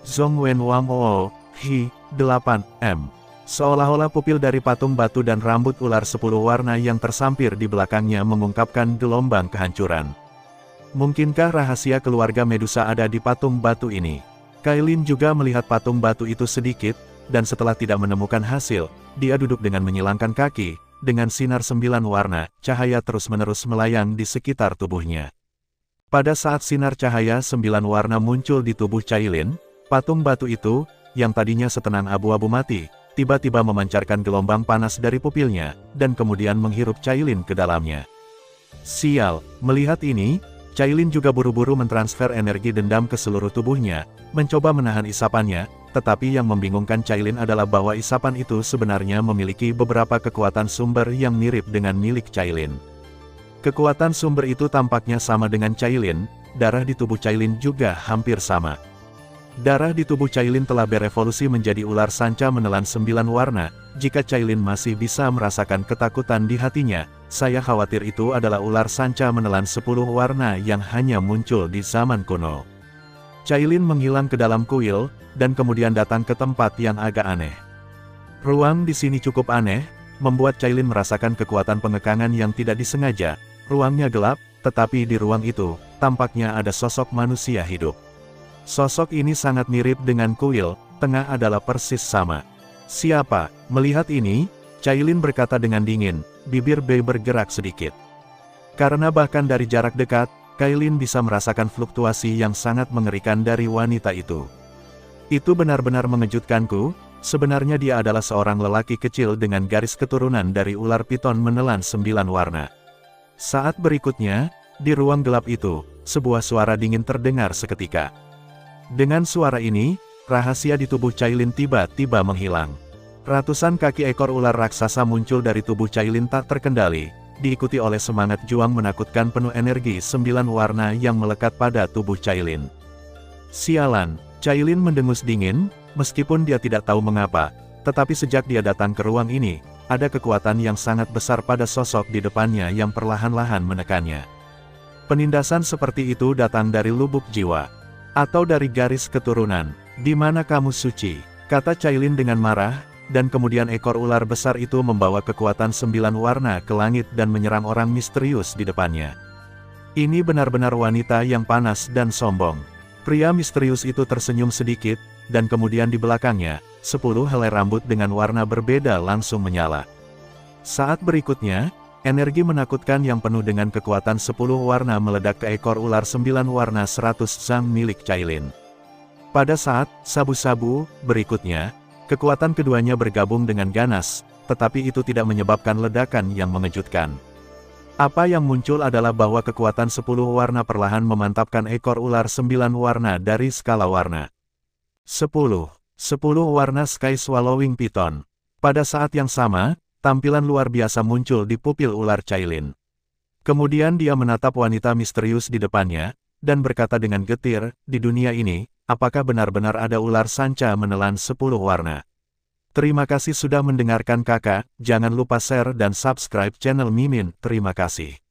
Zhongwen Wang Oo, Hi, 8M. Seolah-olah pupil dari patung batu dan rambut ular 10 warna yang tersampir di belakangnya mengungkapkan gelombang kehancuran. Mungkinkah rahasia keluarga Medusa ada di patung batu ini? Cailin juga melihat patung batu itu sedikit, dan setelah tidak menemukan hasil, dia duduk dengan menyilangkan kaki. Dengan sinar 9 warna, cahaya terus-menerus melayang di sekitar tubuhnya. Pada saat sinar cahaya 9 warna muncul di tubuh Cailin, patung batu itu, yang tadinya setenang abu-abu mati, tiba-tiba memancarkan gelombang panas dari pupilnya, dan kemudian menghirup Cailin ke dalamnya. Sial, melihat ini, Cailin juga buru-buru mentransfer energi dendam ke seluruh tubuhnya, mencoba menahan isapannya, tetapi yang membingungkan Cailin adalah bahwa isapan itu sebenarnya memiliki beberapa kekuatan sumber yang mirip dengan milik Cailin. Kekuatan sumber itu tampaknya sama dengan Cailin, darah di tubuh Cailin juga hampir sama. Darah di tubuh Cailin telah berevolusi menjadi ular sanca menelan 9 warna. Jika Cailin masih bisa merasakan ketakutan di hatinya, saya khawatir itu adalah ular sanca menelan 10 warna yang hanya muncul di zaman kuno. Cailin menghilang ke dalam kuil, dan kemudian datang ke tempat yang agak aneh. Ruang di sini cukup aneh, membuat Cailin merasakan kekuatan pengekangan yang tidak disengaja. Ruangnya gelap, tetapi di ruang itu, tampaknya ada sosok manusia hidup. Sosok ini sangat mirip dengan kuil, tengah adalah persis sama. Siapa? Melihat ini, Cailin berkata dengan dingin, bibir Bei bergerak sedikit. Karena bahkan dari jarak dekat, Cailin bisa merasakan fluktuasi yang sangat mengerikan dari wanita itu. Itu benar-benar mengejutkanku, sebenarnya dia adalah seorang lelaki kecil dengan garis keturunan dari ular piton menelan 9 warna. Saat berikutnya, di ruang gelap itu, sebuah suara dingin terdengar seketika. Dengan suara ini, rahasia di tubuh Cailin tiba-tiba menghilang. Ratusan kaki ekor ular raksasa muncul dari tubuh Cailin tak terkendali, diikuti oleh semangat juang menakutkan penuh energi 9 warna yang melekat pada tubuh Cailin. Sialan, Cailin mendengus dingin, meskipun dia tidak tahu mengapa, tetapi sejak dia datang ke ruang ini, ada kekuatan yang sangat besar pada sosok di depannya yang perlahan-lahan menekannya. Penindasan seperti itu datang dari lubuk jiwa, atau dari garis keturunan. Di mana kamu suci? Kata Cailin dengan marah, dan kemudian ekor ular besar itu membawa kekuatan 9 warna ke langit dan menyerang orang misterius di depannya. Ini benar-benar wanita yang panas dan sombong. Pria misterius itu tersenyum sedikit, dan kemudian di belakangnya, 10 helai rambut dengan warna berbeda langsung menyala. Saat berikutnya, energi menakutkan yang penuh dengan kekuatan 10 warna meledak ke ekor ular 9 warna 100 zang milik Cailin. Pada saat sabu-sabu berikutnya, kekuatan keduanya bergabung dengan ganas, tetapi itu tidak menyebabkan ledakan yang mengejutkan. Apa yang muncul adalah bahwa kekuatan 10 warna perlahan memantapkan ekor ular 9 warna dari skala warna. 10 warna Sky Swallowing Python. Pada saat yang sama, tampilan luar biasa muncul di pupil ular Cailin. Kemudian dia menatap wanita misterius di depannya, dan berkata dengan getir, di dunia ini, apakah benar-benar ada ular sanca menelan 10 warna? Terima kasih sudah mendengarkan kakak, jangan lupa share dan subscribe channel Mimin, terima kasih.